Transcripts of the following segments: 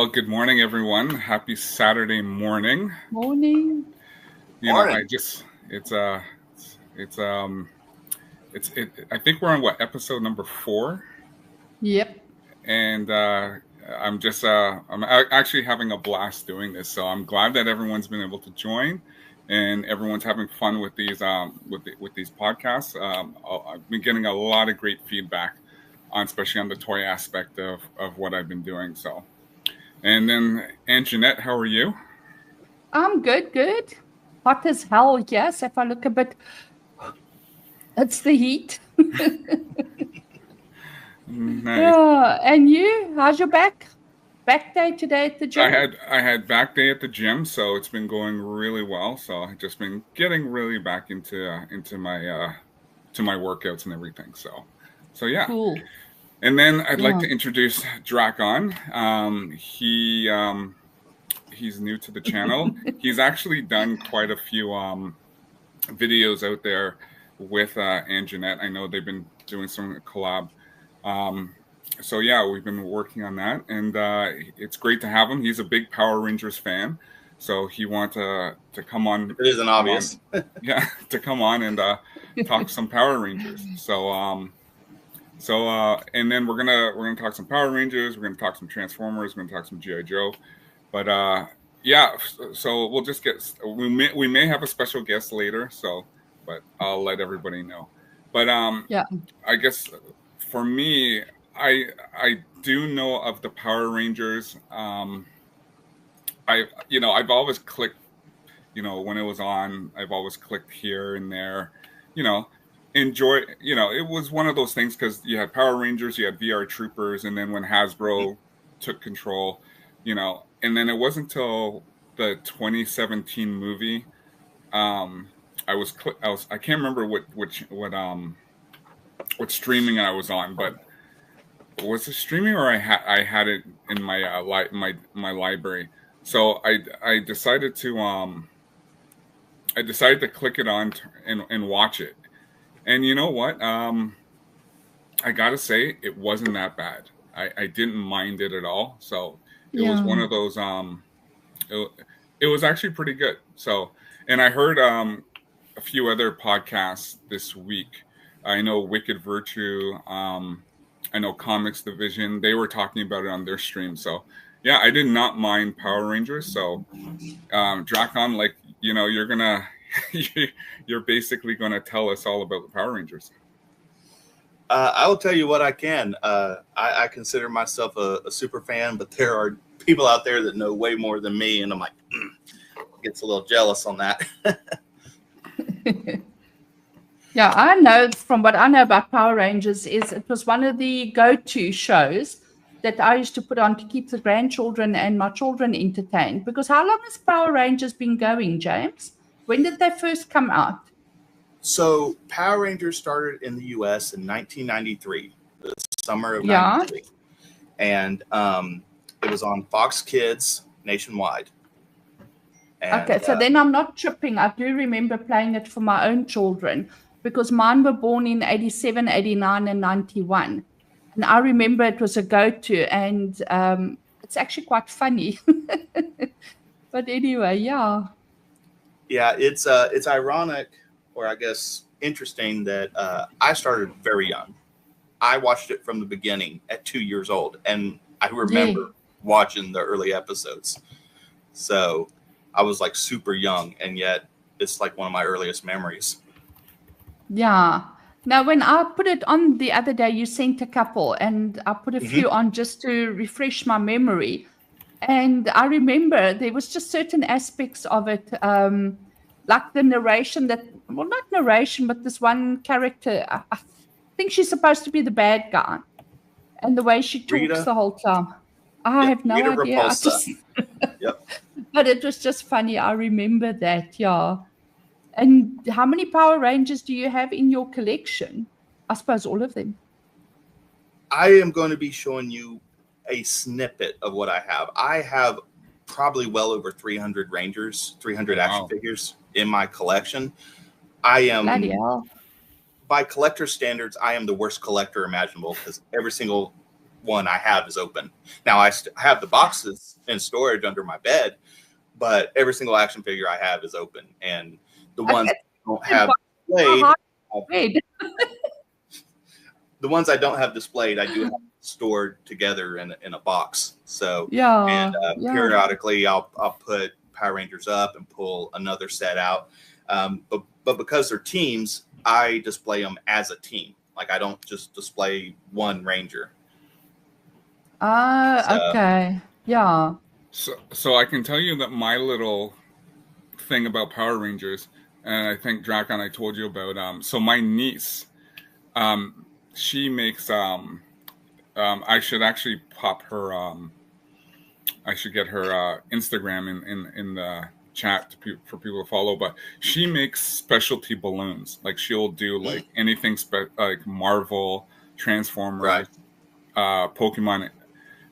Well, good morning, everyone. Happy Saturday morning. Morning. I think we're on episode number 4. Yep. And I'm actually having a blast doing this. So I'm glad that everyone's been able to join, and everyone's having fun with these with these podcasts. I've been getting a lot of great feedback especially on the toy aspect of what I've been doing. So. And then, Anjanette, how are you? I'm good. Hot as hell, yes. If I look a bit, it's the heat. Nice. And you? How's your back? Back day today at the gym? I had back day at the gym, so it's been going really well. So I've just been getting really back into my workouts and everything. So yeah. Cool. And then I'd like to introduce Drakon. He's new to the channel. He's actually done quite a few videos out there with Anjanette. I know they've been doing some collab. So yeah, we've been working on that, and it's great to have him. He's a big Power Rangers fan, so he wanted to come on. It isn't obvious. To come on and talk some Power Rangers. So and then we're gonna talk some Power Rangers. We're gonna talk some Transformers. We're gonna talk some G.I.Joe. But yeah, so we'll just we may have a special guest later. But I'll let everybody know. But yeah, I guess for me, I do know of the Power Rangers. I've always clicked. When it was on, I've always clicked here and there. Enjoy. It was one of those things because you had Power Rangers, you had VR Troopers, and then when Hasbro took control, and then it wasn't until the 2017 movie. I can't remember what streaming I was on, but was it streaming or I had it in my my library. So I decided to click it on and watch it. And you know what? I gotta say it wasn't that bad. I didn't mind it at all. So it was one of those. It was actually pretty good. So, and I heard a few other podcasts this week. I know Wicked Virtue. I know Comics Division. They were talking about it on their stream. So yeah, I did not mind Power Rangers. So Drakon, you're gonna. You're basically going to tell us all about the Power Rangers. I will tell you what I can. I consider myself a super fan, but there are people out there that know way more than me, and I'm like, gets a little jealous on that. Yeah, I know from what I know about Power Rangers is it was one of the go-to shows that I used to put on to keep the grandchildren and my children entertained. Because how long has Power Rangers been going, James? When did they first come out? So Power Rangers started in the U.S. in 1993, the summer of 93. And it was on Fox Kids nationwide. And, okay, so then I'm not tripping. I do remember playing it for my own children because mine were born in 87, 89, and 91. And I remember it was a go-to, and it's actually quite funny. But anyway, yeah. Yeah, it's ironic, or I guess interesting, that I started very young. I watched it from the beginning at 2 years old, and I remember watching the early episodes. So I was like super young, and yet it's like one of my earliest memories. Yeah. Now, when I put it on the other day, you sent a couple, and I put a few on just to refresh my memory. And I remember there was just certain aspects of it, like the narration not narration, but this one character, I think she's supposed to be the bad guy. And the way she talks Rita? The whole time. I have no Rita idea. Yep. But it was just funny. I remember that, yeah. And how many Power Rangers do you have in your collection? I suppose all of them. I am going to be showing you a snippet of what I have. I have probably well over 300 Rangers, 300 action figures in my collection. I am, bloody hell. By collector standards, I am the worst collector imaginable because every single one I have is open. Now I have the boxes in storage under my bed, but every single action figure I have is open, and the ones I don't have displayed, the ones I don't have displayed, I do have stored together in a box. So periodically I'll put Power Rangers up and pull another set out. But because they're teams, I display them as a team. Like I don't just display one Ranger. Okay. Yeah. So I can tell you that my little thing about Power Rangers, and I think Drakon, I told you about. So my niece, she makes. I should actually pop her. I should get her Instagram in the chat for people to follow. But she makes specialty balloons. Like she'll do like anything like Marvel, Transformers, Pokemon.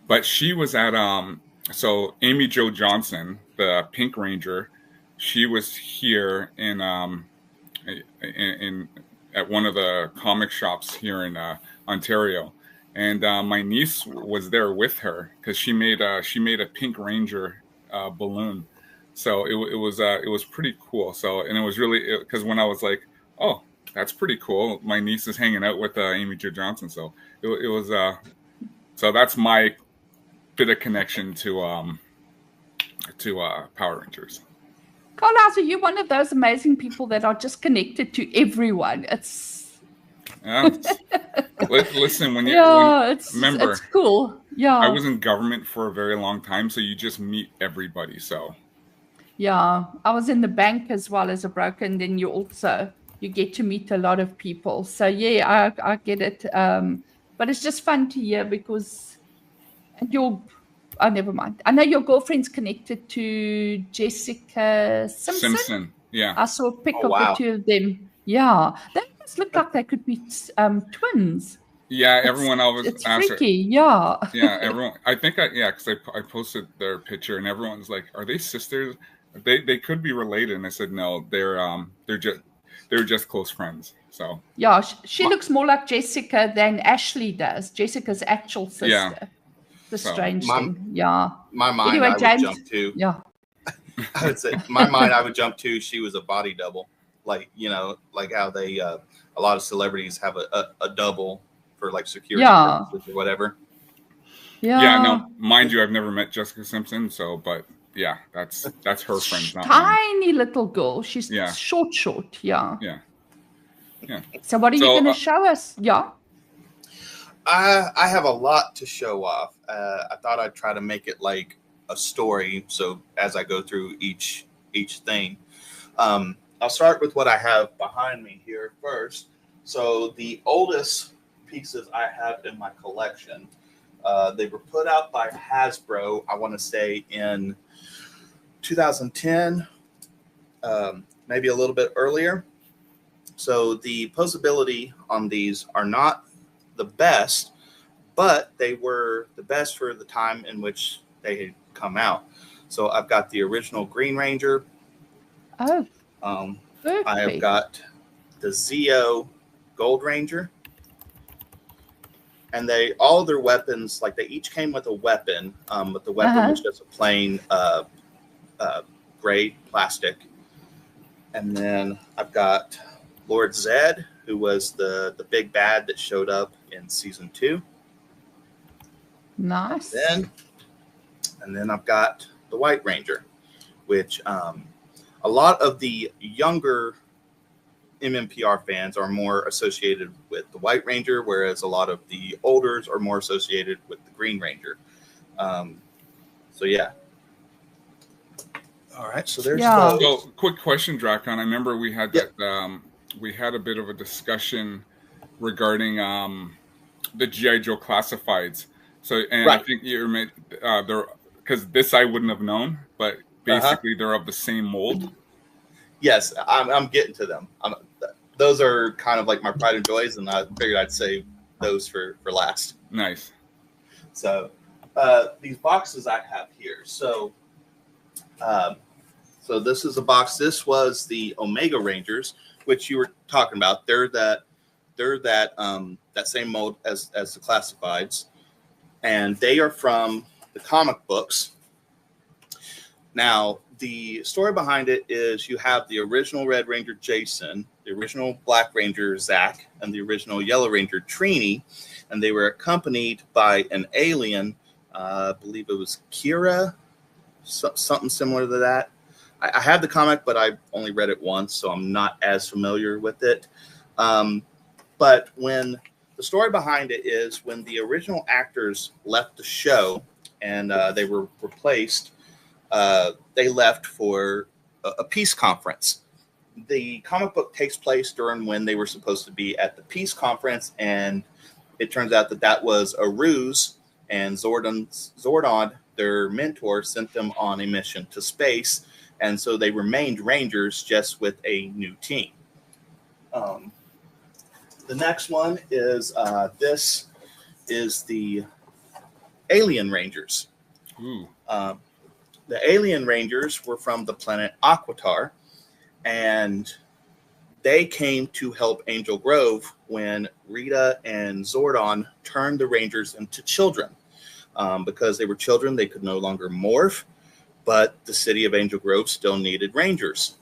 But she was at so Amy Jo Johnson, the Pink Ranger, she was here in at one of the comic shops here in Ontario, and my niece was there with her because she made a Pink Ranger balloon. So it was pretty cool. So, and it was really, because when I was like, oh, that's pretty cool, my niece is hanging out with Amy Jo Johnson. So it was so that's my bit of connection to Power Rangers. ColHauser, you're one of those amazing people that are just connected to everyone. It's listen, remember, it's cool. Yeah, I was in government for a very long time, so you just meet everybody. So yeah, I was in the bank as well as a broker, and then you get to meet a lot of people. So yeah, I get it. But it's just fun to hear because. Never mind. I know your girlfriend's connected to Jessica Simpson. Yeah. I saw a pic of the two of them. Yeah. They almost look like they could be twins. Yeah, everyone always it's freaky. Yeah. Yeah, everyone. I think because I posted their picture and everyone's like, "Are they sisters? They could be related." And I said, "No, they're just close friends." So yeah, she looks more like Jessica than Ashley does. Jessica's actual sister. Yeah. The strange thing. Yeah. My mind, anyway, I James, would jump to. Yeah. I would say my mind, I would jump to. She was a body double, like like how they a lot of celebrities have a double for like security purposes or whatever. Yeah. Yeah. No, mind you, I've never met Jessica Simpson, so but yeah, that's her friend. Not tiny mine. Little girl. She's short. Yeah. Yeah. Yeah. So what are you going to show us? Yeah. I have a lot to show off. I thought I'd try to make it like a story. So as I go through each thing, I'll start with what I have behind me here first. So the oldest pieces I have in my collection, they were put out by Hasbro, I want to say in 2010, maybe a little bit earlier. So the posability on these are not the best, but they were the best for the time in which they had come out. So I've got the original Green Ranger. Oh, I have got the Zeo Gold Ranger, and all their weapons, like they each came with a weapon, but the weapon was just a plain gray plastic. And then I've got Lord Zed, who was the big bad that showed up in season 2. Nice. And then I've got the White Ranger, which a lot of the younger MMPR fans are more associated with the White Ranger, whereas a lot of the olders are more associated with the Green Ranger. So yeah. All right, so there's those. So, quick question, Drakon. I remember we had that. We had a bit of a discussion regarding the G.I. Joe classifieds. So, and I think you made they're because this I wouldn't have known, but basically they're of the same mold. Yes, I'm getting to them. Those are kind of like my pride and joys, and I figured I'd save those for last. Nice. So these boxes I have here. So this is a box. This was the Omega Rangers, which you were talking about. They're that same mold as the classifieds. and they are from the comic books. Now, the story behind it is you have the original Red Ranger Jason, the original Black Ranger Zach, and the original Yellow Ranger Trini, and they were accompanied by an alien. I believe it was Kira, something similar to that. I have the comic, but I only read it once, so I'm not as familiar with it. But when the story behind it is when the original actors left the show and they were replaced, they left for a peace conference. The comic book takes place during when they were supposed to be at the peace conference, and it turns out that that was a ruse, and Zordon, their mentor, sent them on a mission to space, and so they remained Rangers just with a new team. The next one is this is the Alien Rangers. The Alien Rangers were from the planet Aquitar, and they came to help Angel Grove when Rita and Zordon turned the Rangers into children. Because they were children, they could no longer morph, but the city of Angel Grove still needed Rangers.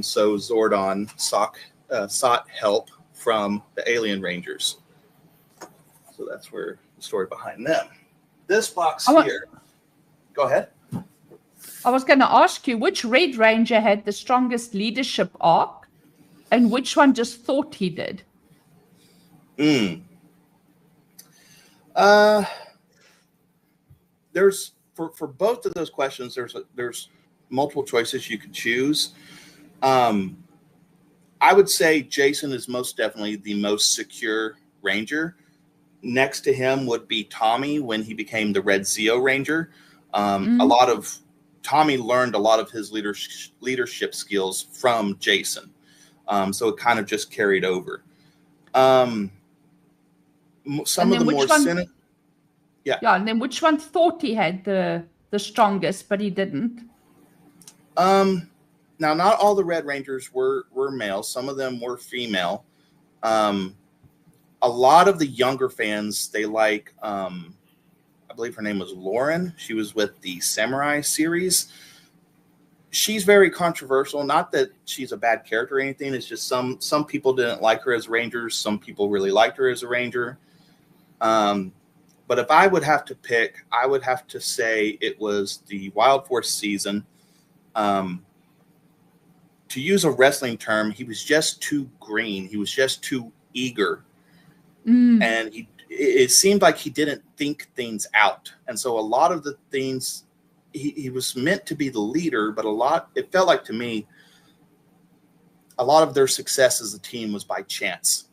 So Zordon sought help from the Alien Rangers. So that's where the story behind them. This box here. Go ahead. I was going to ask you, which Red Ranger had the strongest leadership arc, and which one just thought he did? There's for both of those questions, there's multiple choices you could choose. I would say Jason is most definitely the most secure Ranger. Next to him would be Tommy when he became the Red Zeo Ranger. Tommy learned a lot of his leadership skills from Jason. So it kind of just carried over. And then which one thought he had the strongest, but he didn't? Now, not all the Red Rangers were male. Some of them were female. A lot of the younger fans, they like, I believe her name was Lauren. She was with the Samurai series. She's very controversial. Not that she's a bad character or anything. It's just some people didn't like her as Rangers. Some people really liked her as a Ranger. But if I would have to pick, I would have to say it was the Wild Force season. To use a wrestling term, he was just too green. He was just too eager. And it seemed like he didn't think things out. And so a lot of the things, he was meant to be the leader, but it felt like to me, a lot of their success as a team was by chance.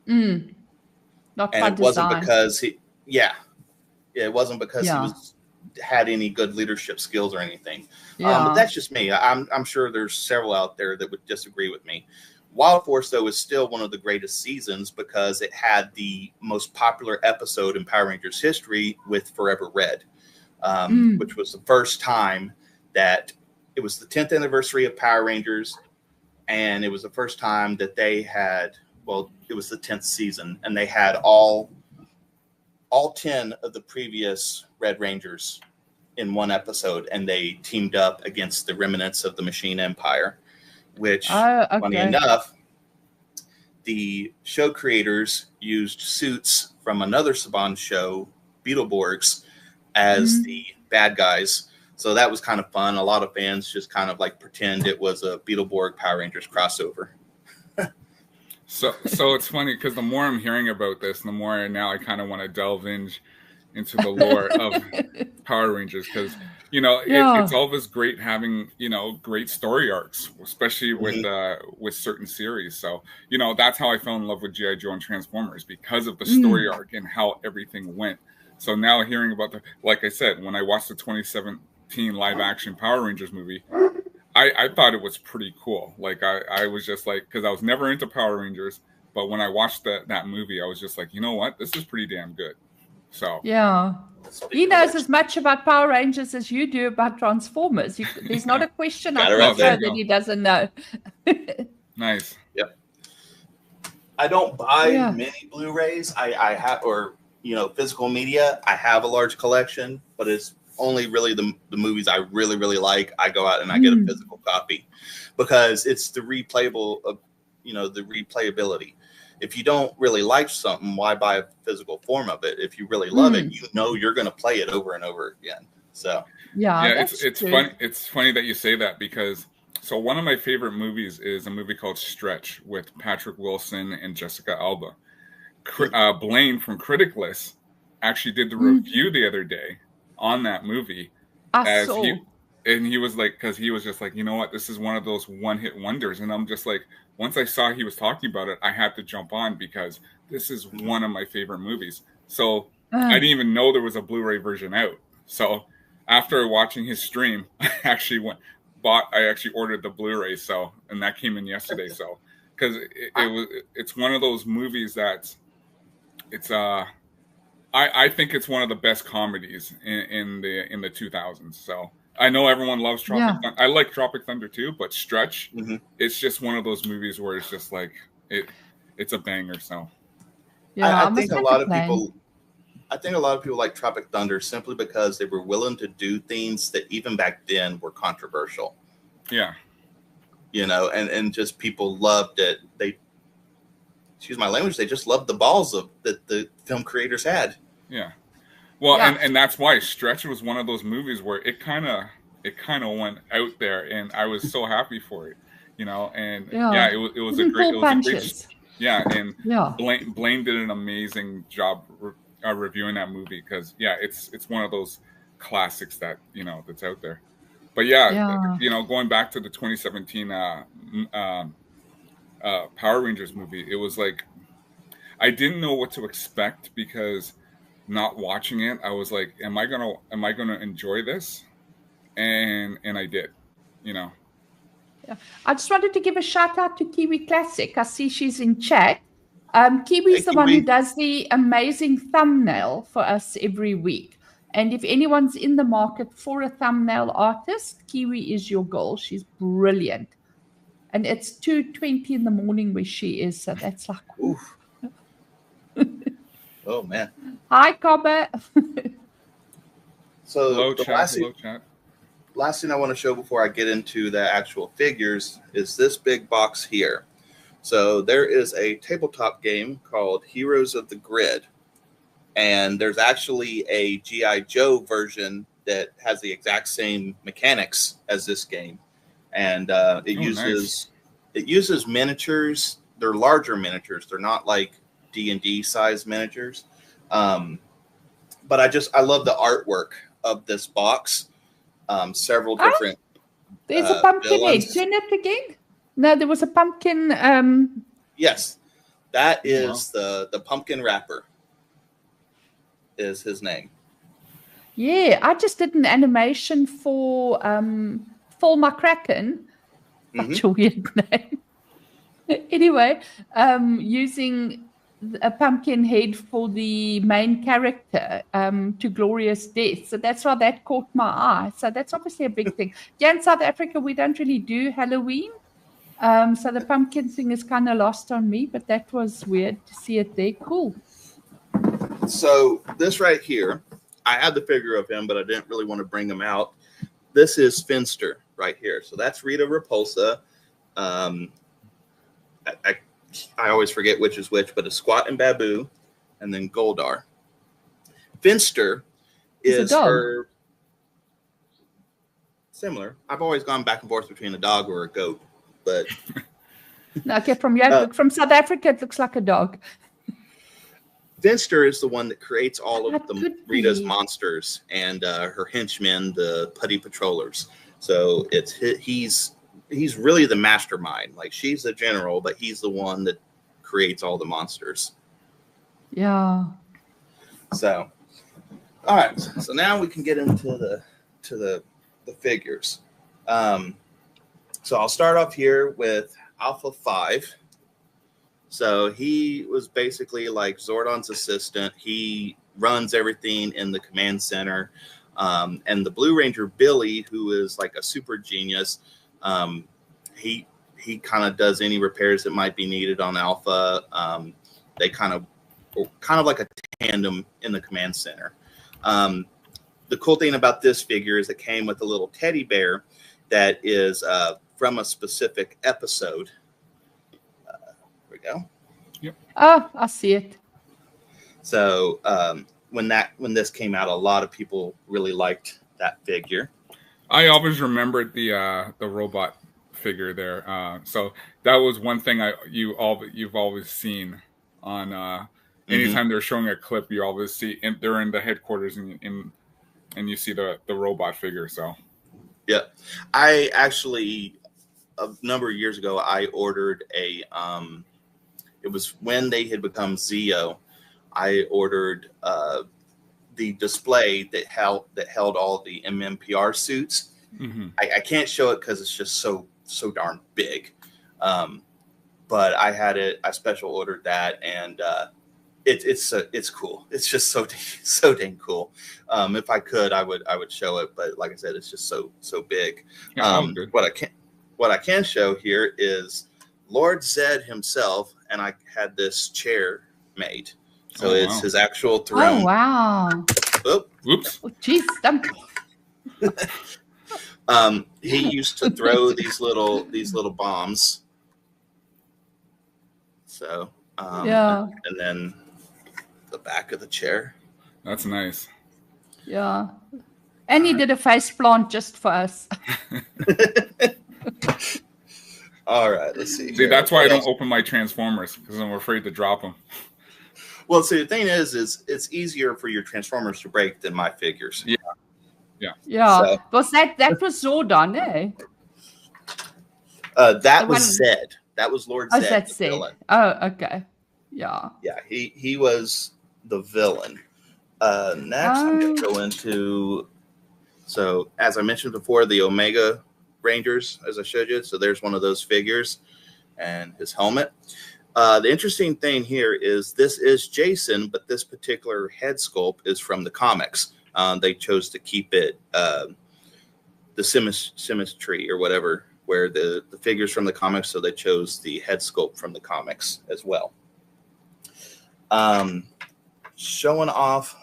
Not by design. It wasn't because it wasn't because he had any good leadership skills or anything. But that's just me. I'm sure there's several out there that would disagree with me. Wild Force, though, is still one of the greatest seasons because it had the most popular episode in Power Rangers history with Forever Red, which was the first time that it was the 10th anniversary of Power Rangers, and it was the first time that they had, it was the 10th season, and they had all 10 of the previous Red Rangers in one episode, and they teamed up against the remnants of the Machine Empire, which, funny enough, the show creators used suits from another Saban show, Beetleborgs, as the bad guys. So that was kind of fun. A lot of fans just kind of like pretend it was a Beetleborg Power Rangers crossover. So it's funny because the more I'm hearing about this, the more now I kind of want to delve into the lore of Power Rangers because, it's always great having, great story arcs, especially with certain series. So, that's how I fell in love with G.I.Joe and Transformers because of the story arc and how everything went. So now hearing about like I said, when I watched the 2017 live action Power Rangers movie, I thought it was pretty cool. Like I was just like, because I was never into Power Rangers, but when I watched that movie, I was just like, you know what, this is pretty damn good. So he knows as much about Power Rangers as you do about Transformers. There's not a question I can throw that he doesn't know. Nice. Yep. I don't buy many Blu-rays. I have, or physical media, I have a large collection, but it's only really the movies I really, really like. I go out and I get a physical copy because it's the replayable of, the replayability. If you don't really like something, why buy a physical form of it? If you really love it, you're going to play it over and over again. So it's funny. It's funny that you say that because one of my favorite movies is a movie called Stretch with Patrick Wilson and Jessica Alba. Blaine from Critic List actually did the review the other day on that movie. He was like, because he was just like, you know what, this is one of those one-hit wonders. And I'm just like, once I saw he was talking about it, I had to jump on because this is one of my favorite movies. So I didn't even know there was a Blu-ray version out. So after watching his stream, I actually ordered the Blu-ray. And that came in yesterday. So because it's one of those movies that's I think it's one of the best comedies in the 2000s. So I know everyone loves Tropic Thunder. I like Tropic Thunder too, but Stretch, it's just one of those movies where it's just like it's a banger. So I think a lot of people like Tropic Thunder simply because they were willing to do things that even back then were controversial. Yeah. And just people loved it. Excuse my language, they just loved the balls that the film creators had. Yeah. Well, and that's why Stretch was one of those movies where it kind of went out there, and I was so happy for it, and it was a great Blaine did an amazing job reviewing that movie because it's one of those classics that that's out there. But going back to the 2017 Power Rangers movie, it was like I didn't know what to expect because not watching it, I was like, am I gonna enjoy this? And I did, Yeah. I just wanted to give a shout out to Kiwi Classic. I see she's in chat. Kiwi's the one who does the amazing thumbnail for us every week. And if anyone's in the market for a thumbnail artist, Kiwi is your girl. She's brilliant. And it's 2:20 in the morning where she is. So that's like, oof. Oh, man. Hi, Cobber. So hello, chat. Last thing I want to show before I get into the actual figures is this big box here. So there is a tabletop game called Heroes of the Grid. And there's actually a G.I. Joe version that has the exact same mechanics as this game. And it uses miniatures. They're larger miniatures. They're not like D&D size miniatures. But I love the artwork of this box. Several different. There's a pumpkin head. Turn it again. No, there was a pumpkin. Yes, that is the pumpkin rapper. Is his name? Yeah, I just did an animation for Fall My Kraken. Such a weird name. Anyway, using a pumpkin head for the main character to glorious death. So that's why that caught my eye. So that's obviously a big thing. Yeah, in South Africa, we don't really do Halloween. So the pumpkin thing is kind of lost on me, but that was weird to see it there. Cool. So this right here, I had the figure of him, but I didn't really want to bring him out. This is Finster right here. So that's Rita Repulsa. I always forget which is which, but a Squat and Babu, and then Goldar. Finster is her similar. I've always gone back and forth between a dog or a goat, but okay, from South Africa, it looks like a dog. Finster is the one that creates all of Rita's monsters and her henchmen, the Putty Patrollers. So he's really the mastermind. Like, she's the general, but he's the one that creates all the monsters. Yeah. So, all right. So now we can get into the figures. So I'll start off here with Alpha 5. So he was basically like Zordon's assistant. He runs everything in the command center. And the Blue Ranger, Billy, who is like a super genius, he kind of does any repairs that might be needed on Alpha. They kind of kind of like a tandem in the command center. The cool thing about this figure is it came with a little teddy bear that is from a specific episode. There we go. Yep. Oh, I see it. So when this came out, a lot of people really liked that figure. I always remembered the robot figure there. So that was one thing you've always seen on anytime they're showing a clip, you always see they're in the headquarters and you see the robot figure. So yeah, I actually a number of years ago I ordered a it was when they had become Zeo. I ordered the display that held all the MMPR suits. I can't show it because it's just so darn big. But I had it. I special ordered that, and it's cool. It's just so dang cool. If I could, I would show it, but like I said, it's just so big. Yeah, what I can show here is Lord Zed himself, and I had this chair made. So it's his actual throne. Oh wow! Oops. Oh, jeez. He used to throw these little bombs. So yeah, and then the back of the chair. That's nice. Yeah, and he did a face plant just for us. All right, let's see. See, that's why I don't open my Transformers, because I'm afraid to drop them. Well, see, the thing is it's easier for your Transformers to break than my figures. Yeah. So, was that was Zordon, eh? That was Zed. That was Lord Zed, that's the villain. Oh, okay. Yeah. Yeah, he was the villain. Next, I'm going to go into, so as I mentioned before, the Omega Rangers, as I showed you. So there's one of those figures and his helmet. The interesting thing here is this is Jason, but this particular head sculpt is from the comics. They chose to keep it the symmetry or whatever, where the figures from the comics, so they chose the head sculpt from the comics as well. Showing off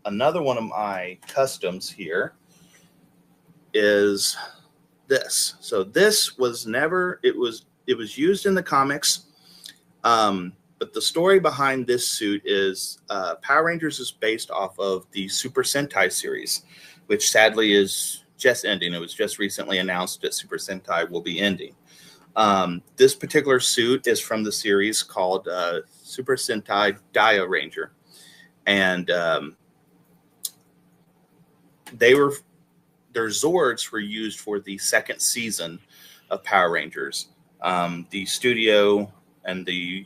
another one of my customs here is this. So this was never, it was used in the comics. But the story behind this suit is Power Rangers is based off of the Super Sentai series, which sadly is just ending. It was just recently announced that Super Sentai will be ending. This particular suit is from the series called Super Sentai Dia Ranger. And their Zords were used for the second season of Power Rangers. The studio and the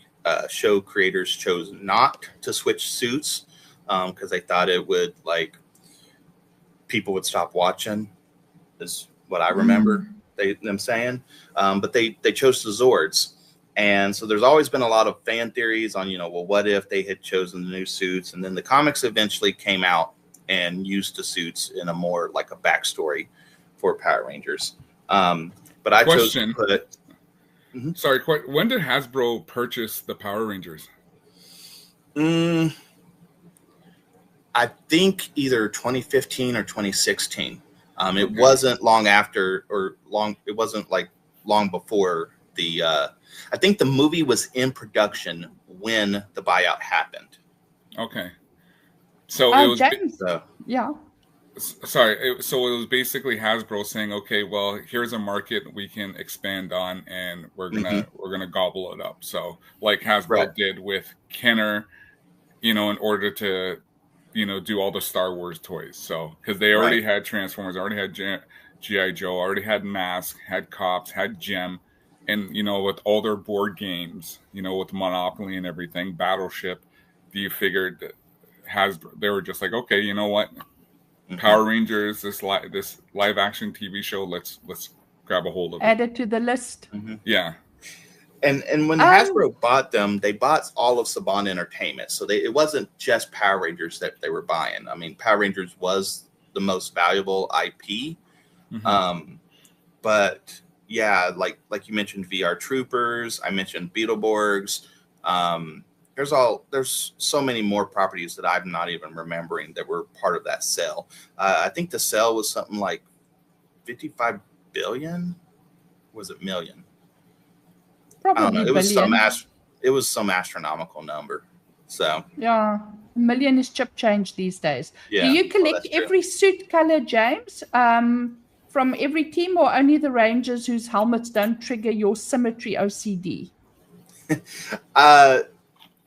show creators chose not to switch suits because they thought it would, like, people would stop watching, is what I remember them saying. But they chose the Zords. And so there's always been a lot of fan theories on, well, what if they had chosen the new suits? And then the comics eventually came out and used the suits in a more like a backstory for Power Rangers. But I chose to put... Sorry, when did Hasbro purchase the Power Rangers? I think either 2015 or 2016. It wasn't long after, it wasn't like long before the, I think the movie was in production when the buyout happened. Okay. So it was, James, yeah. Sorry, so it was basically Hasbro saying, okay, well, here's a market we can expand on, and we're gonna gobble it up. So like Hasbro did with Kenner, in order to, do all the Star Wars toys. So because they already had Transformers, already had G.I. Joe, already had Mask, had Cops, had Gem, and with all their board games, with Monopoly and everything, Battleship, you figured that Hasbro, they were just like, okay, you know what? Power Rangers, this live action TV show, let's grab a hold of it. Add it to the list. Yeah. And when Hasbro bought them, they bought all of Saban Entertainment. So it wasn't just Power Rangers that they were buying. I mean, Power Rangers was the most valuable IP. But yeah, like you mentioned VR Troopers, I mentioned Beetleborgs. there's so many more properties that I'm not even remembering that were part of that sale. I think the sale was something like 55 billion. Was it million? Probably I don't know. billion. It was some astronomical number. So yeah, a million is chip change these days. yeah, Do you well, collect that's true. every suit color, James, from every team, or only the Rangers whose helmets don't trigger your symmetry OCD?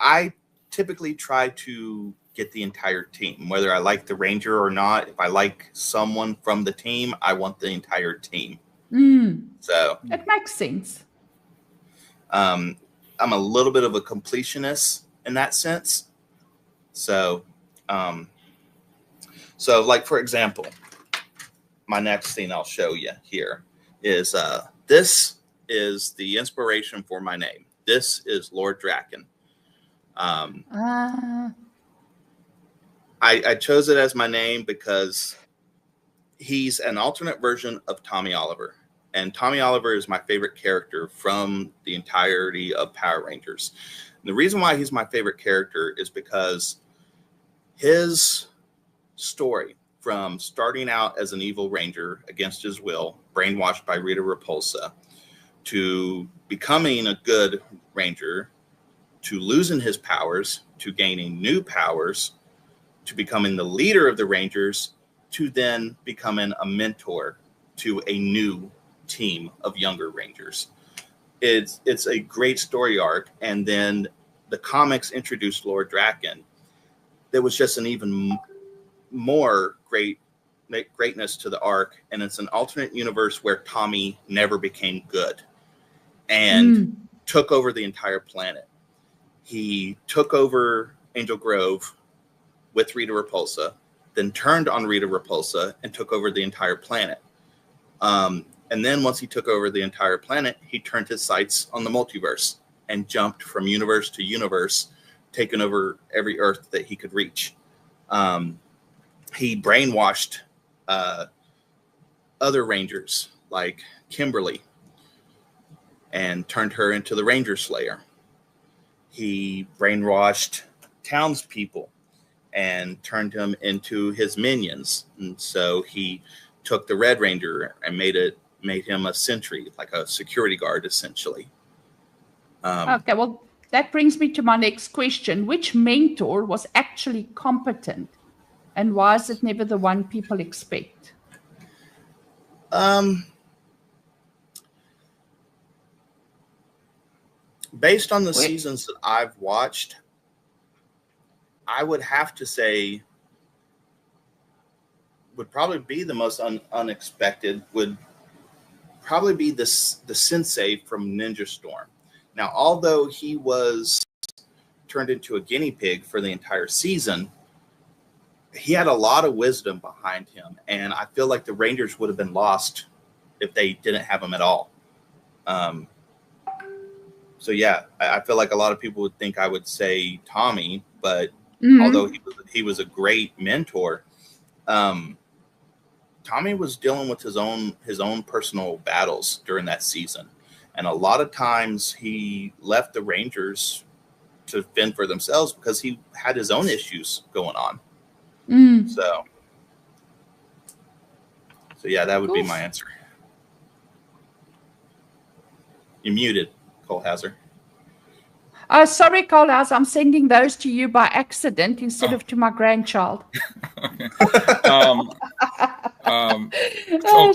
I typically try to get the entire team, whether I like the Ranger or not. If I like someone from the team, I want the entire team. So it makes sense. I'm a little bit of a completionist in that sense. So, like for example, my next thing I'll show you here is this is the inspiration for my name. This is Lord Draken. I chose it as my name because he's an alternate version of Tommy Oliver. And Tommy Oliver is my favorite character from the entirety of Power Rangers. And the reason why he's my favorite character is because his story from starting out as an evil ranger against his will, brainwashed by Rita Repulsa, to becoming a good ranger, to losing his powers, to gaining new powers, to becoming the leader of the Rangers, to then becoming a mentor to a new team of younger Rangers. It's a great story arc. And then the comics introduced Lord Draken. There was just an even more greatness to the arc. And it's an alternate universe where Tommy never became good and took over the entire planet. He took over Angel Grove with Rita Repulsa, then turned on Rita Repulsa and took over the entire planet. And then once he took over the entire planet, he turned his sights on the multiverse and jumped from universe to universe, taking over every Earth that he could reach. He brainwashed other Rangers like Kimberly and turned her into the Ranger Slayer. He brainwashed townspeople and turned him into his minions. And so he took the Red Ranger and made him a sentry, like a security guard, essentially. Okay, well, that brings me to my next question. Which mentor was actually competent, and why is it never the one people expect? Based on the seasons that I've watched, I would have to say would probably be the most unexpected would probably be the sensei from Ninja Storm. Now, although he was turned into a guinea pig for the entire season, he had a lot of wisdom behind him, and I feel like the Rangers would have been lost if they didn't have him at all. So yeah, I feel like a lot of people would think I would say Tommy, but although he was a great mentor, Tommy was dealing with his own personal battles during that season. And a lot of times he left the Rangers to fend for themselves because he had his own issues going on. So yeah, that would be my answer. You're muted, ColHauser. Sorry, ColHauser, I'm sending those to you by accident instead of to my grandchild.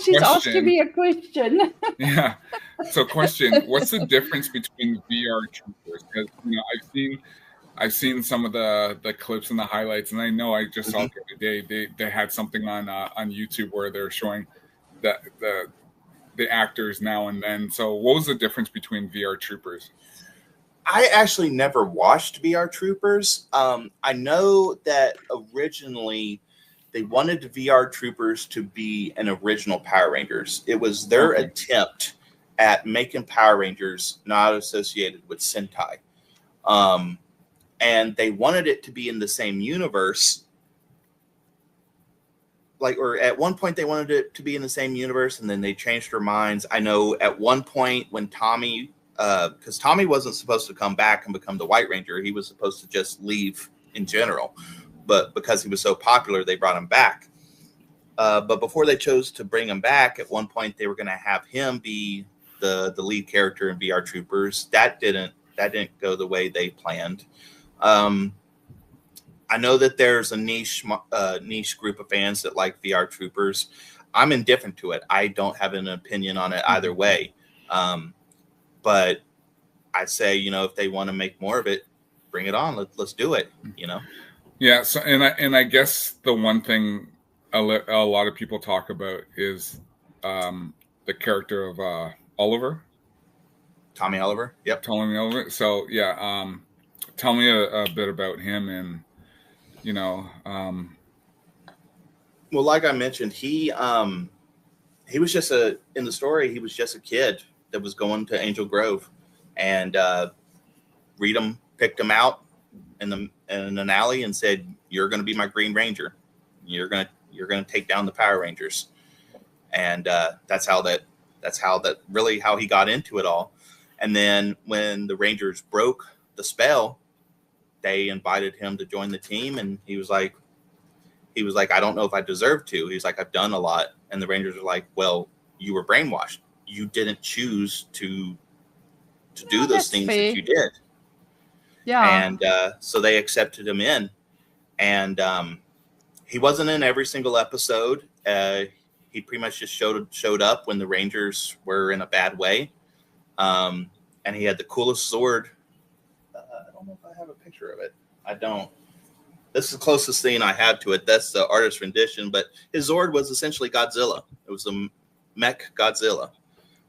She's asking me a question. Yeah. So question, what's the difference between VR troopers? Because I've seen some of the clips and the highlights, and I know I just saw the other day they had something on YouTube where they're showing the actors now and then. So what was the difference between VR troopers? I actually never watched VR Troopers. I know that originally they wanted VR Troopers to be an original Power Rangers. It was their attempt at making Power Rangers not associated with Sentai. And they wanted it to be in the same universe. Or at one point they wanted it to be in the same universe, and then they changed their minds. I know at one point when Tommy because Tommy wasn't supposed to come back and become the White Ranger. He was supposed to just leave in general. But because he was so popular, they brought him back. But before they chose to bring him back, at one point they were going to have him be the lead character in VR Troopers. That didn't go the way they planned. I know that there's a niche group of fans that like VR Troopers. I'm indifferent to it. I don't have an opinion on it either way. But I say, if they want to make more of it, bring it on. Let's do it. Yeah. So, and I guess the one thing a lot of people talk about is the character of Oliver. Tommy Oliver. Yep. Tommy Oliver. So yeah. Tell me a bit about him and. Well, like I mentioned, he was just in the story, he was just a kid that was going to Angel Grove, and Reedham picked him out in an alley and said, "You're going to be my Green Ranger. You're going to take down the Power Rangers." And that's how he got into it all. And then when the Rangers broke the spell, they invited him to join the team, and he was like, "I don't know if I deserve to." He's like, "I've done a lot." And the Rangers are like, "Well, you were brainwashed. You didn't choose to do those things that you did." Yeah. And so they accepted him in, and he wasn't in every single episode. He pretty much just showed up when the Rangers were in a bad way, and he had the coolest Zord. I don't know if I have a picture of it. I don't. This is the closest thing I have to it. That's the artist rendition. But his Zord was essentially Godzilla. It was a mech Godzilla.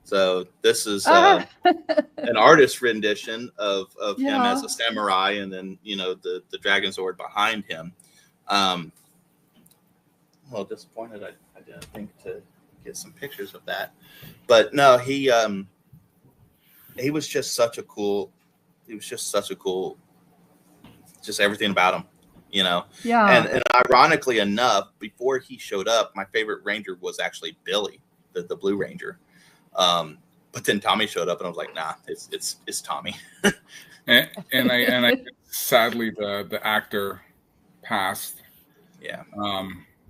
So this is an artist rendition of him as a samurai, and then the Dragon Zord behind him. Well, disappointed I didn't think to get some pictures of that. But no, he was just such a cool. He was just such a cool. Just everything about him. Yeah. And ironically enough, before he showed up, my favorite Ranger was actually Billy, the Blue Ranger. But then Tommy showed up, and I was like, "Nah, it's Tommy." and I sadly the actor passed. Yeah.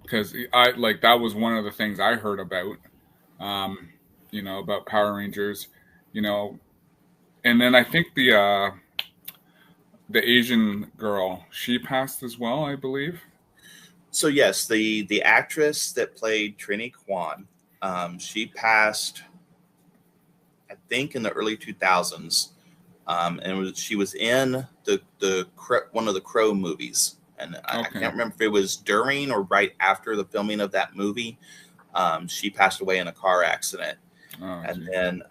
Because that was one of the things I heard about, about Power Rangers, and then I think the Asian girl, she passed as well, I believe. So yes, the actress that played Trini Kwan, she passed, I think, in the early 2000s, and she was in the one of the Crow movies, and I can't remember if it was during or right after the filming of that movie. She passed away in a car accident, and then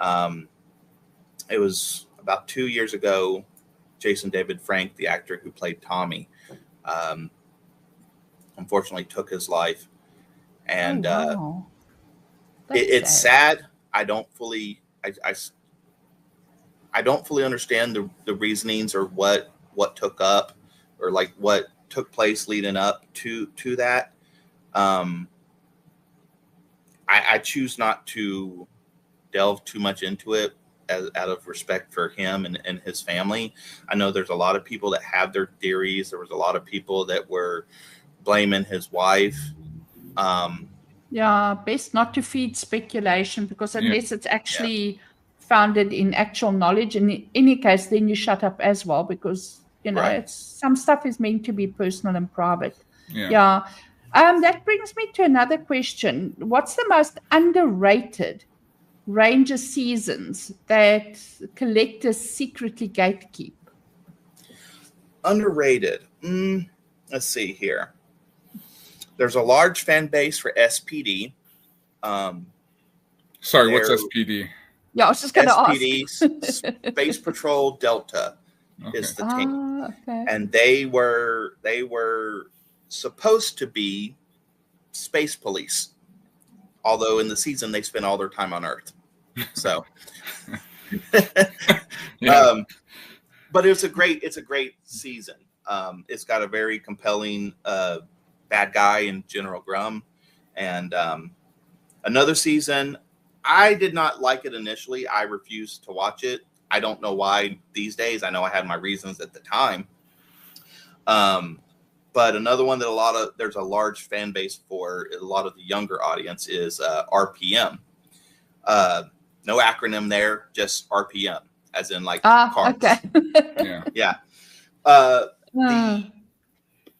it was about 2 years ago. Jason David Frank, the actor who played Tommy, unfortunately took his life, and it's sad. I don't fully understand the reasonings or what took up or like what took place leading up to that. I choose not to delve too much into it out of respect for him and his family. I know there's a lot of people that have their theories. There was a lot of people that were blaming his wife. Best not to feed speculation, because unless it's actually founded in actual knowledge, in any case, then you shut up as well, because it's some stuff is meant to be personal and private. That brings me to another question. What's the most underrated Ranger seasons that collectors secretly gatekeep? Underrated. Let's see here. There's a large fan base for SPD. Sorry, what's SPD? Yeah, I was just going to ask. SPD, Space Patrol Delta is the team. Okay. And they were supposed to be space police, although in the season they spent all their time on Earth. So, but it's a great season. It's got a very compelling bad guy in General Grum, and another season. I did not like it initially. I refused to watch it. I don't know why these days. I know I had my reasons at the time. But another one that there's a large fan base for a lot of the younger audience is RPM. No acronym there, just RPM, as in like cars. Okay. Yeah. The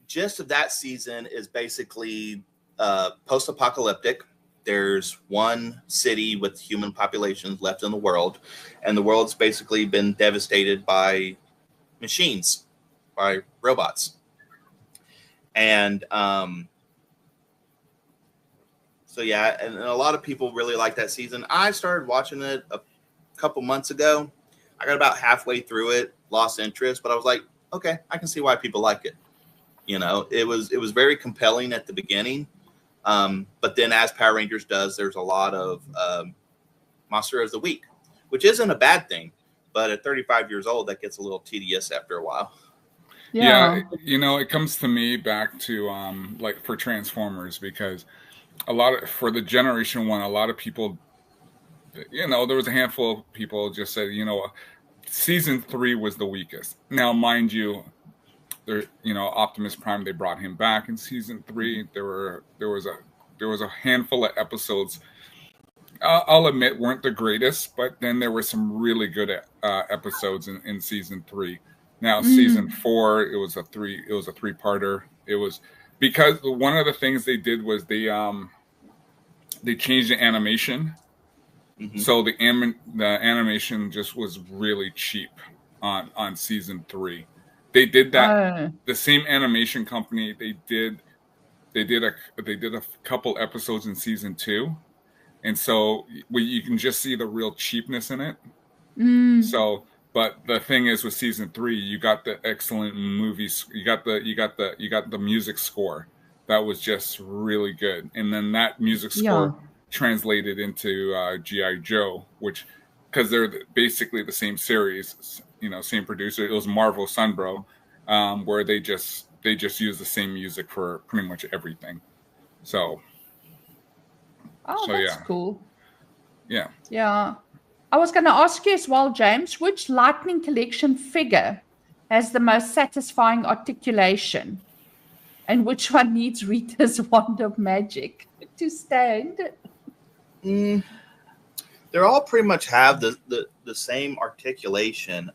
gist of that season is basically post-apocalyptic. There's one city with human populations left in the world, and the world's basically been devastated by machines, by robots. And so yeah, and a lot of people really like that season. I started watching it a couple months ago. I got about halfway through it, lost interest, but I was like, okay, I can see why people like it. You know, it was very compelling at the beginning. But then as Power Rangers does, there's a lot of Monster of the Week, which isn't a bad thing. But at 35 years old, that gets a little tedious after a while. Yeah, you know, it comes to me back to like for Transformers, because for the generation one, a lot of people, you know, there was a handful of people just said, you know, season 3 was the weakest. Now, mind you, there, you know, Optimus Prime, they brought him back in season 3. There was a handful of episodes, I'll admit, weren't the greatest, but then there were some really good episodes in season 3. Now season 4, it was a 3-parter. It was because one of the things they did was they changed the animation. So the animation just was really cheap on season 3. They did that. The same animation company, they did a couple episodes in season 2, and so you can just see the real cheapness in it. So, but the thing is, with season 3, you got the excellent movies. You got the music score that was just really good, and then that music score translated into G.I. Joe, which, because they're basically the same series, you know, same producer. It was Marvel Sunbro, where they just use the same music for pretty much everything. So, that's cool. Yeah. Yeah. I was going to ask you as well, James, which Lightning Collection figure has the most satisfying articulation, and which one needs Rita's wand of magic to stand? They all pretty much have the same articulation.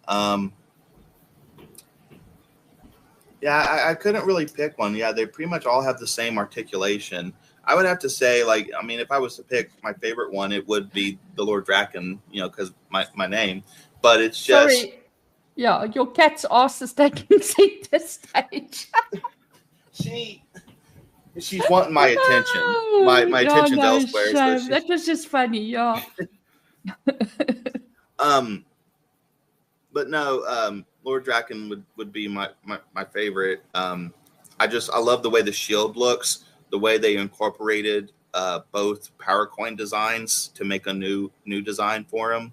Yeah, I couldn't really pick one. Yeah, they pretty much all have the same articulation. I would have to say, like, I mean, if I was to pick my favorite one, it would be the Lord Draken, you know, because my name. But it's just... Sorry. Yeah, your cat's ass is taking center stage. She's wanting my attention. My attention's elsewhere. So that was just funny, yeah. But no, Lord Draken would be my favorite. I love the way the shield looks, the way they incorporated both Power Coin designs to make a new design for him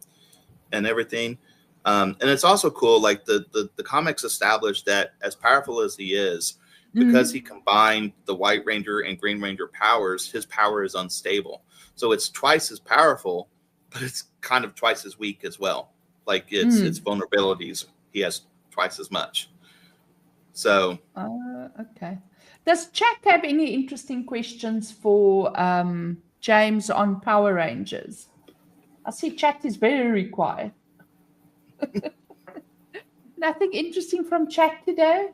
and everything. And it's also cool, like the comics established that as powerful as he is, because he combined the White Ranger and Green Ranger powers, his power is unstable. So it's twice as powerful, but it's kind of twice as weak as well. Like its vulnerabilities, he has twice as much. So okay. Does chat have any interesting questions for James on Power Rangers? I see chat is very quiet. Nothing interesting from chat today?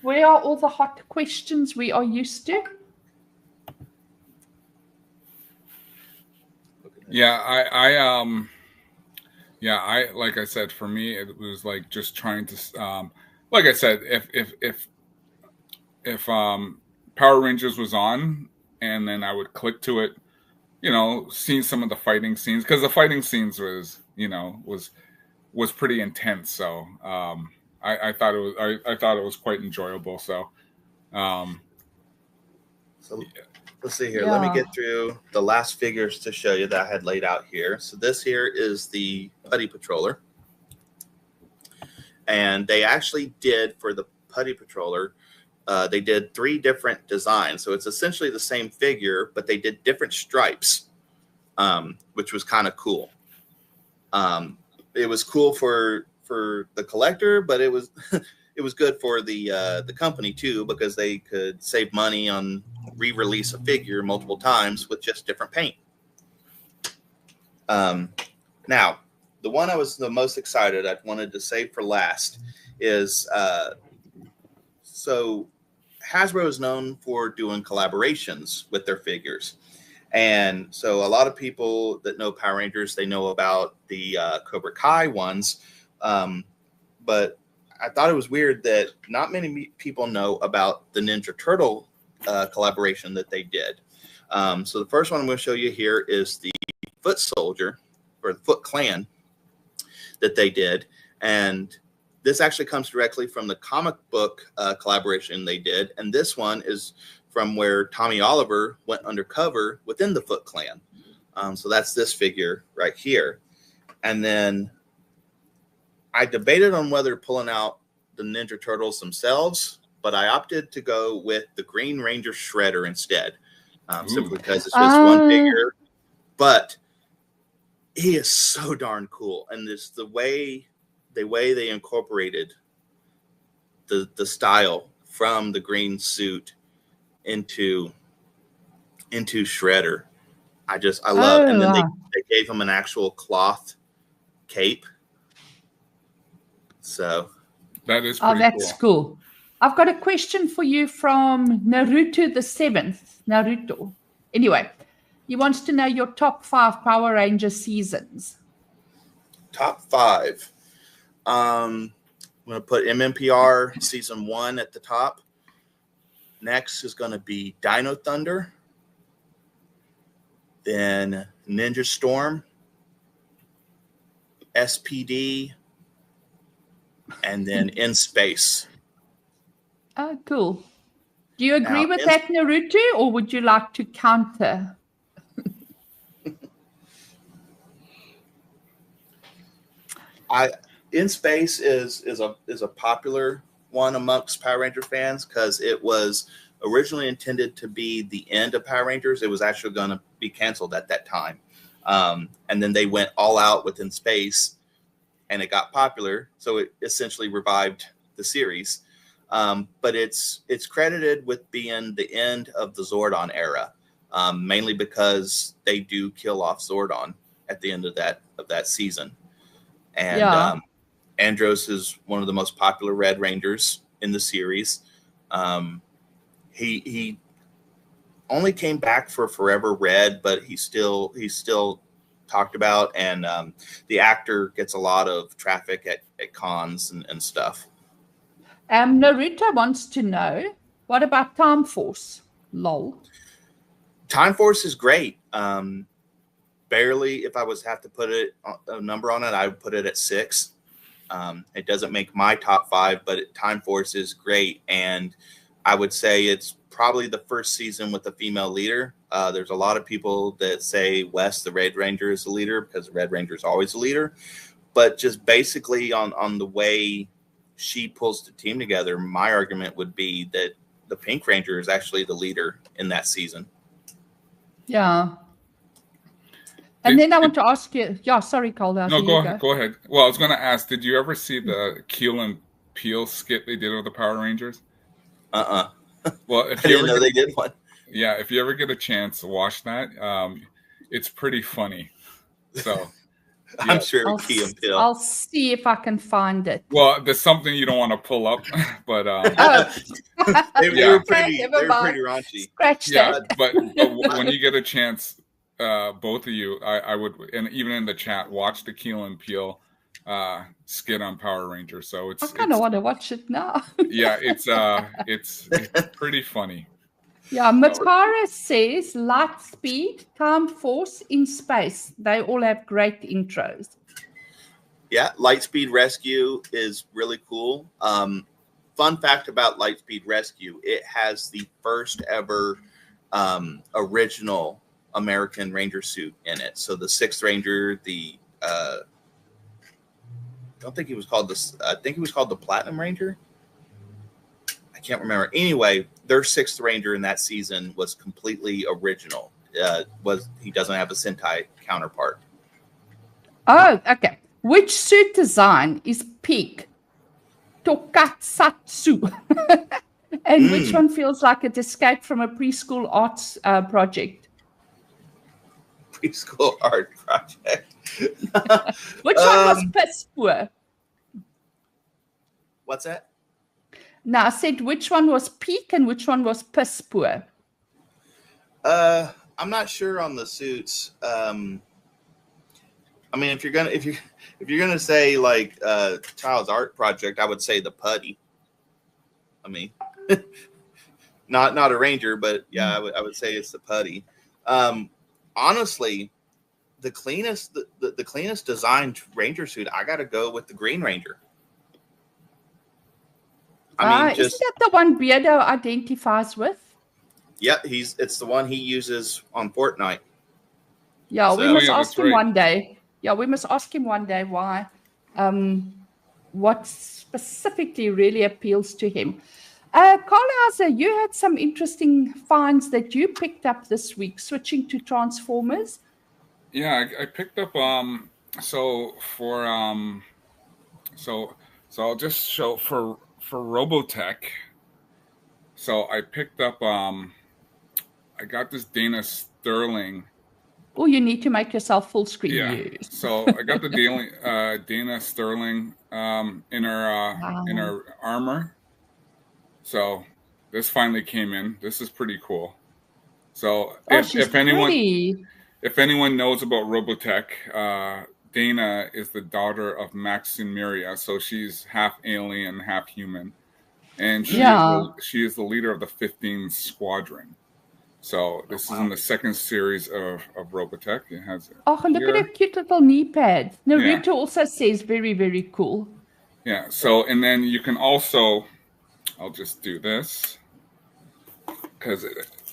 Where are all the hot questions we are used to? Yeah, I like I said, for me, it was like just trying to, like I said, if Power Rangers was on, and then I would click to it, you know, seeing some of the fighting scenes, because the fighting scenes was pretty intense. So I thought it was quite enjoyable. So let's see here. Yeah. Let me get through the last figures to show you that I had laid out here. So this here is the Putty Patroller. And they actually did, for the Putty Patroller, they did 3 different designs. So it's essentially the same figure, but they did different stripes, which was kind of cool. it was cool for the collector, but it was it was good for the company too, because they could save money on re-release a figure multiple times with just different paint. Now, the one I was the most excited, I wanted to save for last, is so Hasbro is known for doing collaborations with their figures. And so a lot of people that know Power Rangers, they know about the Cobra Kai ones. But I thought it was weird that not many people know about the Ninja Turtle collaboration that they did. So the first one I'm going to show you here is the Foot Soldier, or the Foot Clan, that they did. And this actually comes directly from the comic book collaboration they did. And this one is from where Tommy Oliver went undercover within the Foot Clan. So that's this figure right here. And then I debated on whether pulling out the Ninja Turtles themselves, but I opted to go with the Green Ranger Shredder instead, simply because it's just one figure. But he is so darn cool, and this the way they incorporated the style from the green suit into Shredder. I love. And then they gave him an actual cloth cape. So that is pretty cool. I've got a question for you from Naruto the 7th. Naruto. Anyway, he wants to know your top 5 Power Ranger seasons. Top 5. I'm going to put MMPR season 1 at the top. Next is going to be Dino Thunder. Then Ninja Storm. SPD. And then In Space. Oh, cool. Do you agree with that, Naruto, or would you like to counter? In Space is a popular one amongst Power Ranger fans because it was originally intended to be the end of Power Rangers. It was actually going to be canceled at that time. And then they went all out within Space, and it got popular. So it essentially revived the series. But it's credited with being the end of the Zordon era, mainly because they do kill off Zordon at the end of that season. And Andros is one of the most popular Red Rangers in the series. He only came back for Forever Red, but he's still talked about, and the actor gets a lot of traffic at cons and stuff. Naruto wants to know, what about Time Force? Lol. Time Force is great. Barely, if I have to put a number on it, I would put it at 6. It doesn't make my top 5, but Time Force is great. And I would say it's probably the first season with a female leader. There's a lot of people that say Wes, the Red Ranger, is the leader because the Red Ranger is always the leader. But just basically on the way she pulls the team together, my argument would be that the Pink Ranger is actually the leader in that season. Yeah. And then I want to ask you, sorry, Calder. No, go ahead. Well, I was going to ask, did you ever see the Keel and Peele skit they did with the Power Rangers? Well, if I didn't know they did one. Yeah, if you ever get a chance to watch that, it's pretty funny. So I'm sure Key and Peele. I'll see if I can find it. Well, there's something you don't want to pull up, but they were pretty raunchy. Scratch that. But when you get a chance, both of you, I would, and even in the chat, watch the Keel and Peele skit on Power Rangers. So I kind of want to watch it now. Yeah, it's pretty funny. Yeah, Matara says Lightspeed, Time Force, In Space. They all have great intros. Yeah, Lightspeed Rescue is really cool. Fun fact about Lightspeed Rescue, it has the first ever original American Ranger suit in it. So the 6th Ranger, I think he was called the Platinum Ranger. I can't remember. Anyway, their 6th Ranger in that season was completely original. He doesn't have a Sentai counterpart. Oh, okay. Which suit design is peak tokusatsu? And which one feels like it escaped from a preschool arts project? Preschool art project. Which one was Pispoor? What's that? No, I said which one was peak and which one was Pispoor. I'm not sure on the suits. I mean, if you're gonna say like child's art project, I would say the putty. I mean, not a ranger, but yeah, I would say it's the putty. Honestly, the cleanest designed ranger suit, I got to go with the Green Ranger. I mean, isn't that the one Beardo identifies with? Yeah, it's the one he uses on Fortnite. Yeah, so, we must ask him one day. Yeah, we must ask him one day why, what specifically really appeals to him. ColHauser, you had some interesting finds that you picked up this week, switching to Transformers. Yeah, I picked up so I'll just show for Robotech. So I picked up I got this Dana Sterling. Oh, you need to make yourself full screen. Yeah. So I got the Dana Sterling in her armor. So this finally came in. This is pretty cool. So if anyone knows about Robotech, Dana is the daughter of Max and Miria, so she's half alien, half human, and she is the leader of the 15 Squadron. So this is in the second series of Robotech. It has. Oh, look at her cute little knee pad. Naruto also says very, very cool. Yeah. So and then you can also, I'll just do this because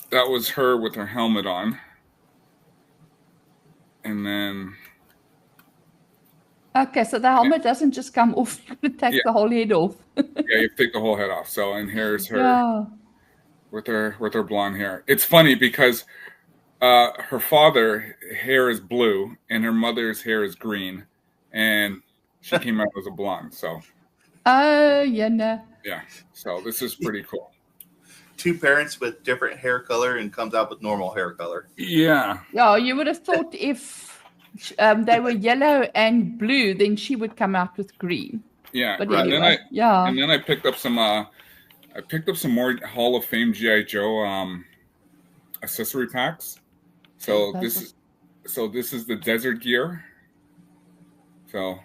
that was her with her helmet on, and then. Okay, so the helmet doesn't just come off; you take the whole head off. Yeah, you take the whole head off. So and here's her with her blonde hair. It's funny because her father hair is blue and her mother's hair is green, and she came out as a blonde. So. Yeah. So this is pretty cool. Two parents with different hair color and comes out with normal hair color. Yeah. Yeah, you would have thought if they were yellow and blue, then she would come out with green. Yeah. But anyway, and then I picked up some more Hall of Fame G.I. Joe accessory packs. So this is the desert gear. So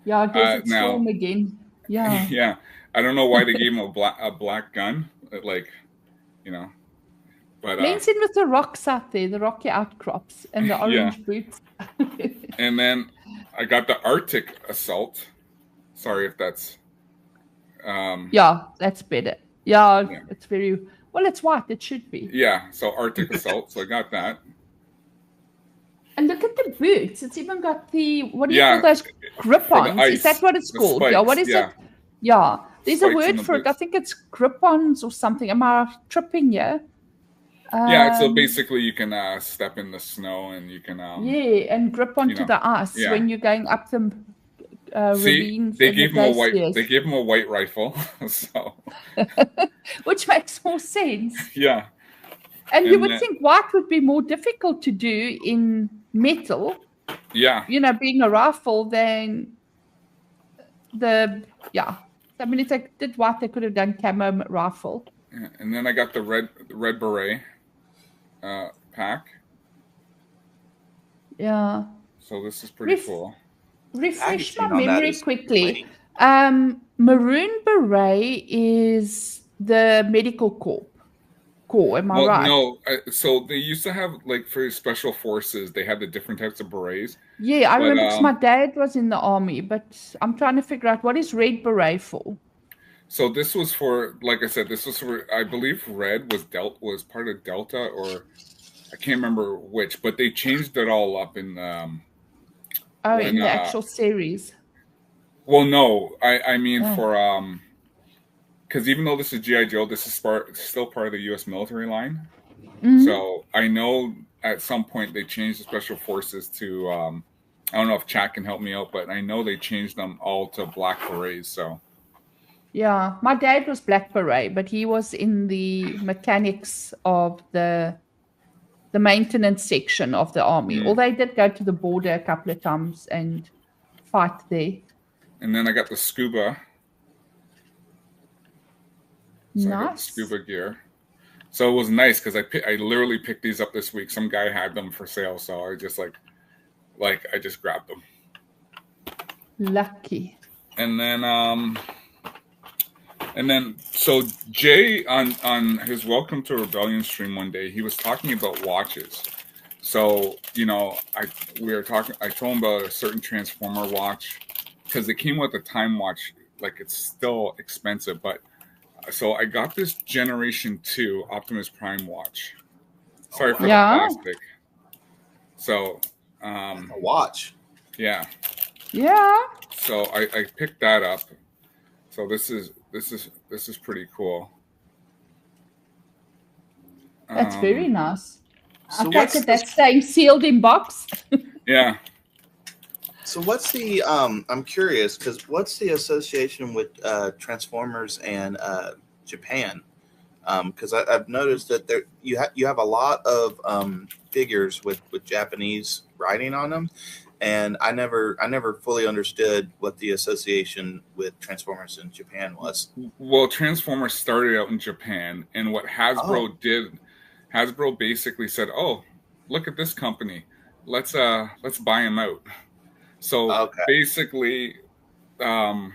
Desert Storm again. Yeah. Yeah. I don't know why they gave him a black gun, like, but blends in with the rocks out there, the rocky outcrops and the orange boots. And then I got the Arctic Assault. Sorry if that's that's better. Yeah, it's very well, it's white, it should be. Yeah, so Arctic Assault, so I got that. And look at the boots. It's even got the what do you call those grip-ons? Is that what it's called? Spikes, what is it? Yeah. There's a word for it. I think it's grip-ons or something. Am I tripping here? So basically you can step in the snow and you can and grip onto the ice when you're going up the ravines. They gave him a white rifle, so which makes more sense. Yeah. And you would think white would be more difficult to do in metal. Yeah. Being a rifle than I mean, if they did white, they could have done camo rifle. Yeah. And then I got the red beret pack. Yeah. So this is pretty cool. Refresh my memory quickly. Maroon beret is the medical corps. Am I right? No. So they used to have, like, for special forces, they had the different types of berets. Yeah, I remember because my dad was in the army, but I'm trying to figure out what is red beret for. So this was for, like I said, I believe red was part of Delta, or I can't remember which, but they changed it all up in in the actual series. Well, no, I mean for because even though this is G.I. Joe, this is still part of the U.S. military line. Mm-hmm. So I know at some point they changed the special forces to I don't know if chat can help me out, but I know they changed them all to black berets. So Yeah, my dad was Black Beret, but he was in the mechanics of the maintenance section of the army. Although he did go to the border a couple of times and fight there. And then I got the scuba. So nice. I got the scuba gear. So it was nice because I literally picked these up this week. Some guy had them for sale, so I just I just grabbed them. Lucky. And then so Jay on his Welcome to Rebellion stream one day, he was talking about watches. So I told him about a certain Transformer watch because it came with a time watch. Like it's still expensive, but so I got this Generation 2 Optimus Prime watch. Sorry for the plastic. So a watch. Yeah. Yeah. So I picked that up. So this is pretty cool. That's very nice. So I take it that's staying sealed in box. Yeah. So what's the I'm curious because what's the association with Transformers and Japan? Because I've noticed that you have a lot of figures with Japanese writing on them, and I never fully understood what the association with Transformers in Japan was. Well, Transformers started out in Japan, and what Hasbro did, Hasbro basically said, "Oh, look at this company, let's buy them out." So basically, like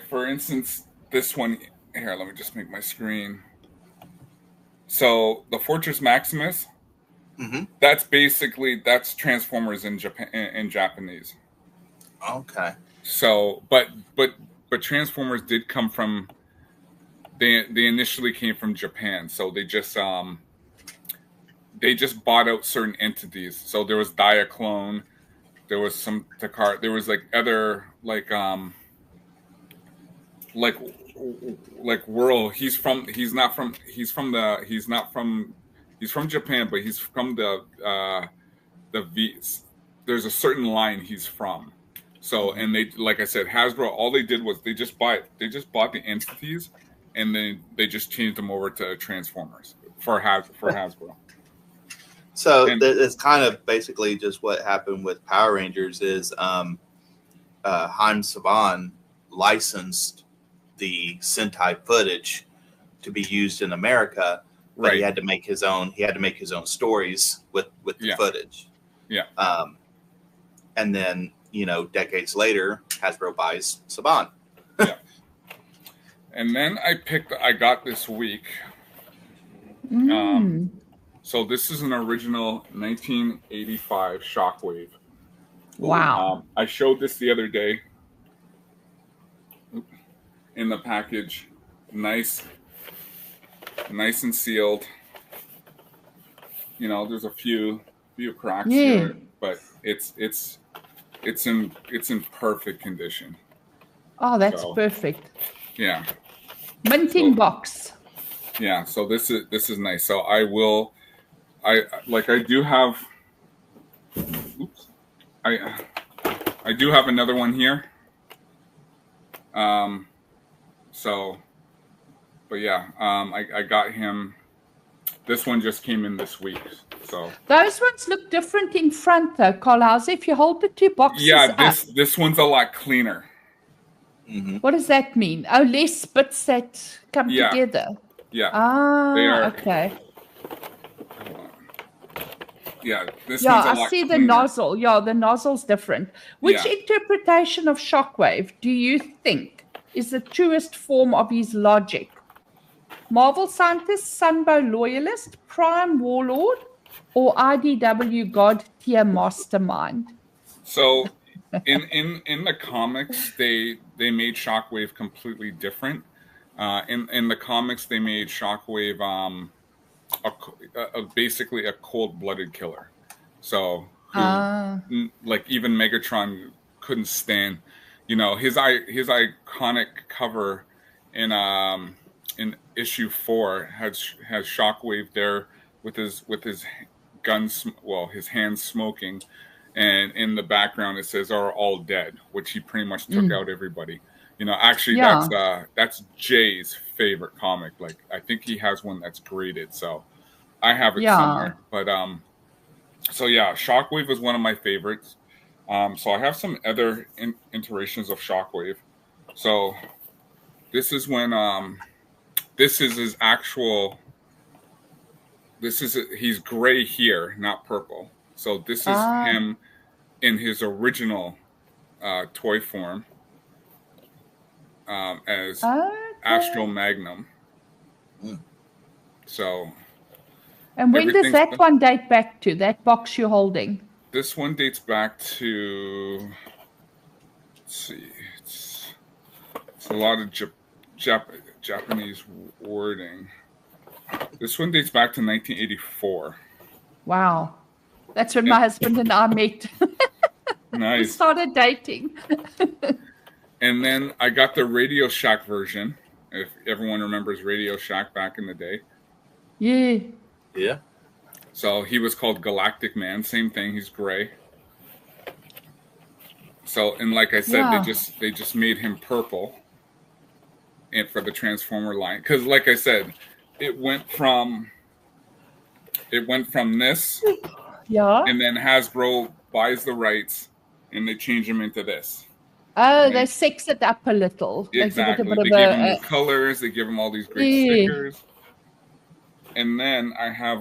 for instance, this one here. Let me just make my screen. So the Fortress Maximus, that's Transformers in Japan in Japanese. Okay. So, but Transformers did come from. They initially came from Japan, so they just bought out certain entities. So there was Diaclone, there was some Takar, there was other Whirl. He's from Japan, but he's from the V's. There's a certain line he's from. So and they, like I said, Hasbro, all they did was they just bought the entities, and then they just changed them over to Transformers for Hasbro. So it's kind of basically just what happened with Power Rangers is Hans Saban licensed the Sentai footage to be used in America, but he had to make his own. He had to make his own stories with the footage. Yeah. And then decades later, Hasbro buys Saban. Yeah. And then I got this week. So this is an original 1985 Shockwave. Wow. I showed this the other day in the package. Nice and sealed. There's a few cracks here, but it's in perfect condition. Oh, that's perfect. Yeah. Minting box. Yeah, so this is nice. So I do have. Oops. I do have another one here. So, but yeah, I got him. This one just came in this week. So those ones look different in front, though, ColHauser. If you hold the two boxes this one's a lot cleaner. Mm-hmm. What does that mean? Oh, less bits that come together. Yeah. Ah, okay. Yeah, this one's a lot I see cleaner. the nozzle. Yeah, the nozzle's different. Which interpretation of Shockwave do you think is the truest form of his logic? Marvel scientist, Sunbow loyalist, Prime warlord, or IDW god tier mastermind? So, in the comics, they made Shockwave completely different. In the comics, they made Shockwave basically a cold-blooded killer. So, even Megatron couldn't stand. His iconic cover in issue 4 has Shockwave there with his his hands smoking, and in the background it says "are all dead," which he pretty much took out everybody. Actually, that's Jay's favorite comic. Like, I think he has one that's graded, so I have it somewhere. But so yeah, Shockwave was one of my favorites. So I have some other iterations of Shockwave. So this is when this is his actual. He's gray here, not purple. So this is him in his original toy form as Astro Magnum. So. And when does that one date back to? That box you're holding? This one dates back to. Let's see. It's a lot of Japanese wording. This one dates back to 1984. Wow. That's when my husband and I met. Nice. We started dating. And then I got the Radio Shack version, if everyone remembers Radio Shack back in the day. Yeah. Yeah. So he was called Galactic Man. Same thing. He's gray. So, and like I said, they just made him purple, and for the Transformer line, because like I said, it went from this, and then Hasbro buys the rights, and they change them into this. Oh, they sex it up a little. Exactly. They give him new colors. They give him all these great stickers. And then I have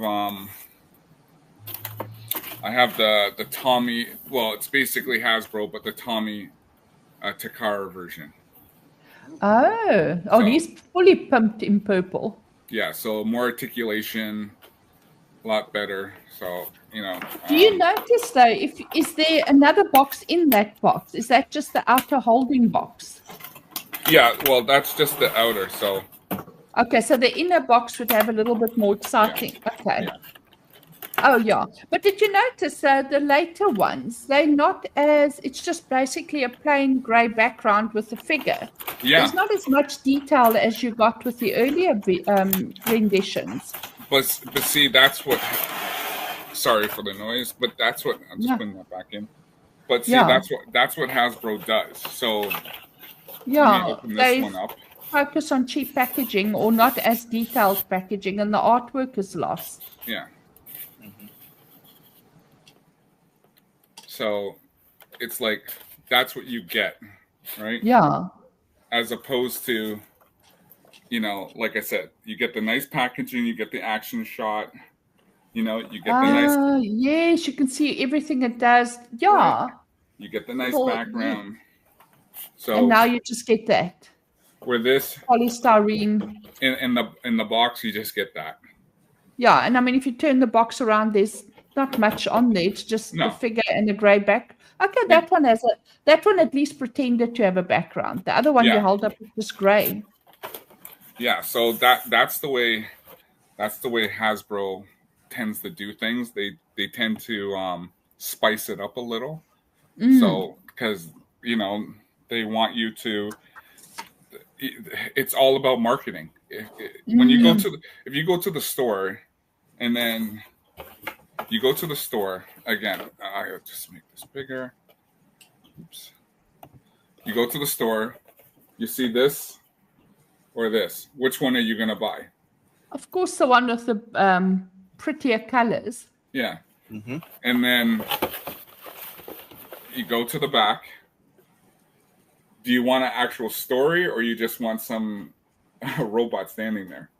the Tommy. Well, it's basically Hasbro, but the Tommy Takara version. So, he's fully pumped in purple. Yeah, so more articulation, a lot better. So, Do you notice though? Is there another box in that box? Is that just the outer holding box? Yeah, well, that's just the outer. So. Okay, so the inner box would have a little bit more exciting. Yeah. Okay. Yeah. Oh, yeah. But did you notice the later ones? They're not as, it's just basically a plain grey background with the figure. Yeah. There's not as much detail as you got with the earlier renditions. But see, that's what, sorry for the noise, but that's what, I'm just putting that back in. But see, that's what Hasbro does. So, let me open this one up. Focus on cheap packaging or not as detailed packaging, and the artwork is lost. Yeah. Mm-hmm. So it's like that's what you get, right? Yeah. As opposed to, like I said, you get the nice packaging, you get the action shot, you get the nice. Yes, you can see everything it does. Yeah. Right. You get the nice background. So. And now you just get that. Where this polystyrene in the box, you just get that. Yeah, and I mean, if you turn the box around, there's not much on there. It's just the figure and a grey back. Okay, that one at least pretended to have a background. The other one you held up was just grey. Yeah, so that's the way Hasbro tends to do things. They tend to spice it up a little. So because they want you to. It's all about marketing. When you if you go to the store, and then you go to the store again, I'll just make this bigger. Oops. You go to the store, you see this or this. Which one are you going to buy? Of course, the one with the prettier colors. Yeah. Mm-hmm. And then you go to the back. Do you want an actual story, or you just want some robot standing there?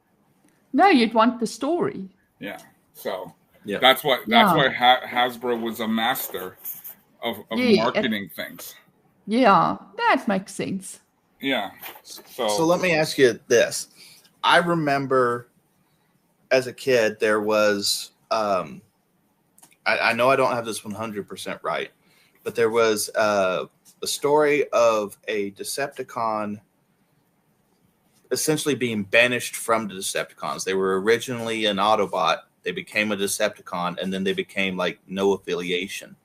No, you'd want the story. Yeah. So that's why Hasbro was a master of marketing things. Yeah, that makes sense. Yeah. So let me ask you this. I remember as a kid there was I know I don't have this 100% right, but there was a story of a Decepticon essentially being banished from the Decepticons. They were originally an Autobot. They became a Decepticon, and then they became like no affiliation.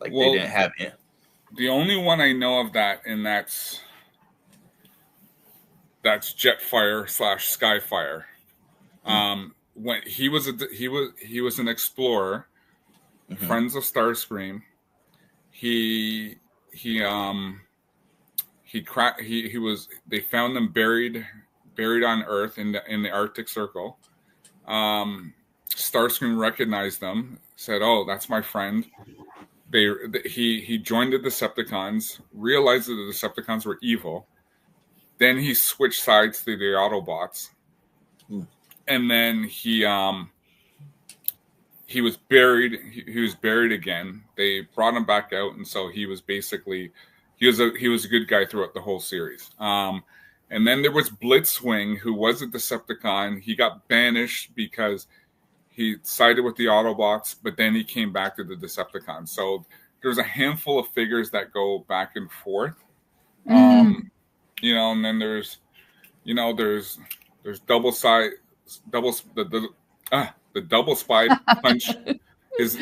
Like they didn't have it. The only one I know of that, and that's Jetfire / Skyfire. when he was an explorer, friends of Starscream. They found them buried on Earth in the Arctic Circle. Starscream recognized them, said, "Oh, that's my friend." He joined the Decepticons, realized that the Decepticons were evil. Then he switched sides to the Autobots, and then he was buried. He was buried again. They brought him back out, and so he was basically he was a good guy throughout the whole series. And then there was Blitzwing, who was a Decepticon. He got banished because he sided with the Autobots, but then he came back to the Decepticons. So there's a handful of figures that go back and forth. And then there's double the double spy Punch. His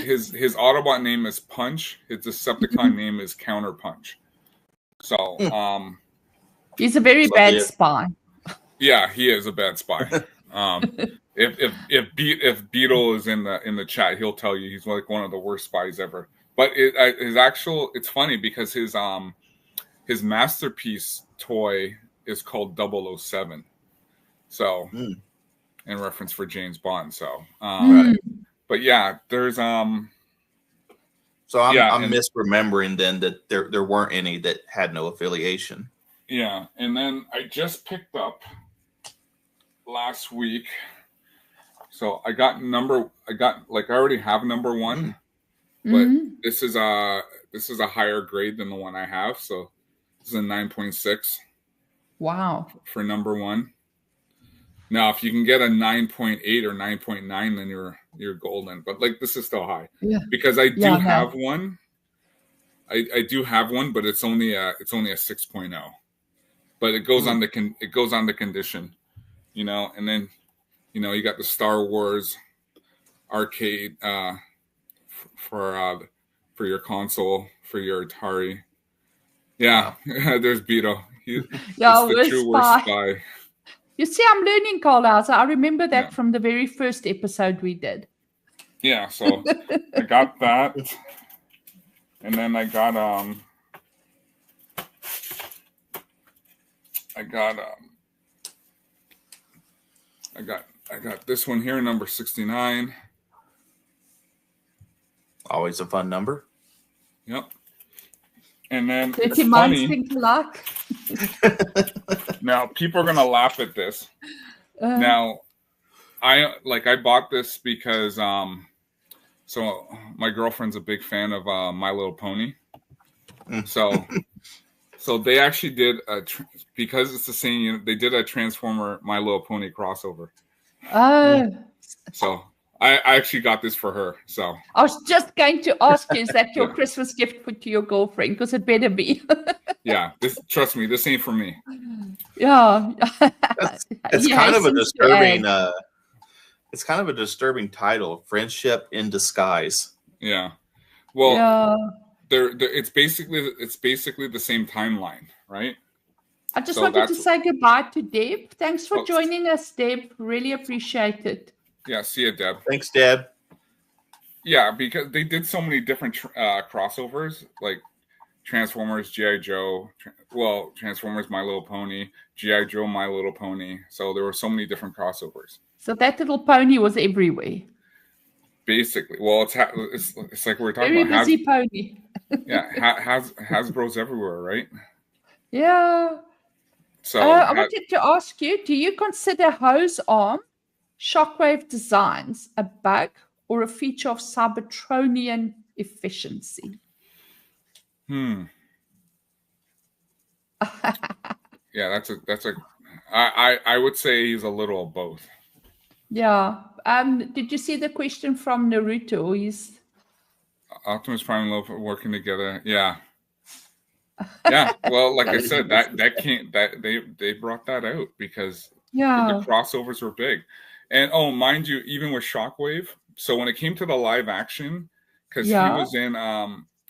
Autobot name is Punch. His Decepticon name is Counter Punch. So he's a very bad spy. Yeah, he is a bad spy. If Beetle is in the chat, he'll tell you he's like one of the worst spies ever. But it's funny because his masterpiece toy is called 007. So in reference for James Bond. So but yeah, there's So I'm misremembering then that there weren't any that had no affiliation. Yeah, and then I just picked up last week. So I already have number 1, but this is a higher grade than the one I have. So this is a 9.6. Wow. For number 1. Now, if you can get a 9.8 or 9.9, then you're golden. But like this is still high. Yeah. Because I do have one. I do have one, but it's only a 6.0. But it goes on the condition, and then you got the Star Wars arcade for your console, for your Atari. Yeah, there's Beto. He's the true worst spy. You see, I'm learning ColHauser. I remember that from the very first episode we did. Yeah, so I got that, and then I got this one here, number 69. Always a fun number. Yep. And then 30 months think luck. Now people are gonna laugh at this. Now, I bought this because so my girlfriend's a big fan of My Little Pony. So they actually did because it's the same. They did a Transformer My Little Pony crossover. So I actually got this for her. So I was just going to ask you, is that your Christmas gift to your girlfriend? Because it better be. Yeah, trust me, this ain't for me. Yeah, it's kind of a disturbing. It's kind of a disturbing title, "Friendship in Disguise." Yeah, well, it's basically the same timeline, right? I just wanted to say goodbye to Deb. Thanks for joining us, Deb. Really appreciate it. Yeah, see you, Deb. Thanks, Deb. Yeah, because they did so many different crossovers, like Transformers, G.I.Joe, Transformers, My Little Pony, G.I.Joe, My Little Pony. So there were so many different crossovers. So that little pony was everywhere. Basically. Well, it's like we were talking about. Very busy pony. Yeah, Hasbro's everywhere, right? Yeah. So I wanted to ask you, do you consider hose arm shockwave designs a bug or a feature of Cybertronian efficiency? Yeah, that's a I would say he's a little of both. Yeah. Did you see the question from Naruto? He's Optimus Prime and Love working together. Yeah. Yeah. Well, like I said, they brought that out because the crossovers were big. And mind you, even with Shockwave, so when it came to the live action, because he was in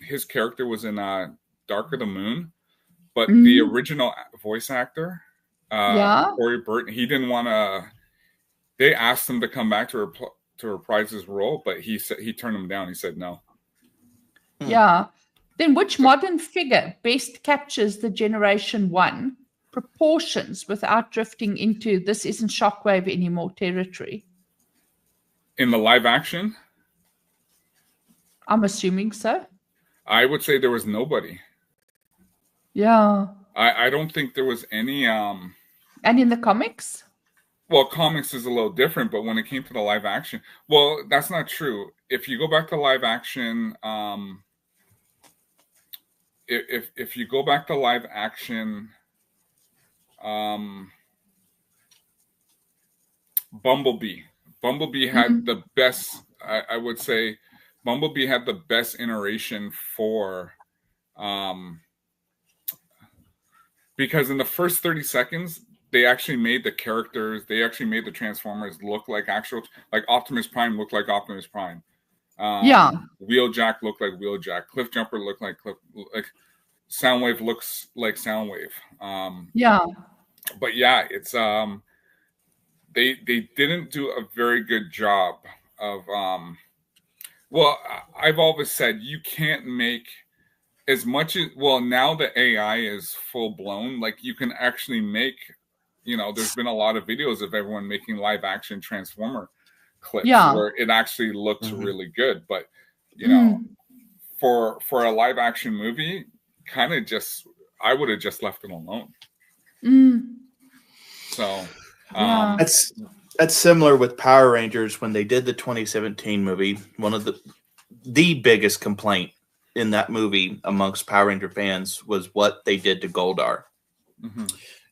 his character was in Dark of the Moon, but the original voice actor, Corey Burton, he didn't want to They asked him to come back to reprise his role, but he turned him down. He said no. Yeah. Then which modern figure best captures the Generation 1 proportions without drifting into this isn't Shockwave anymore territory? In the live action? I'm assuming so. I would say there was nobody. Yeah. I don't think there was any. And in the comics? Well, comics is a little different, but when it came to the live action, well, that's not true. If you go back to live action, if you go back to live action, Bumblebee had the best. I would say Bumblebee had the best iteration for, because in the first 30 seconds they actually made the characters, they actually made the Transformers look like like Optimus Prime looked like Optimus Prime. Wheeljack looked like Wheeljack. Cliffjumper looked like Soundwave looks like Soundwave. But yeah, it's they didn't do a very good job of well, I've always said you can't make as much as, well, now the AI is full blown, like you can actually make, there's been a lot of videos of everyone making live action Transformer clips where it actually looks really good, but for a live action movie, kind of just, I would have just left it alone. So that's similar with Power Rangers. When they did the 2017 movie, one of the biggest complaint in that movie amongst Power Ranger fans was what they did to Goldar.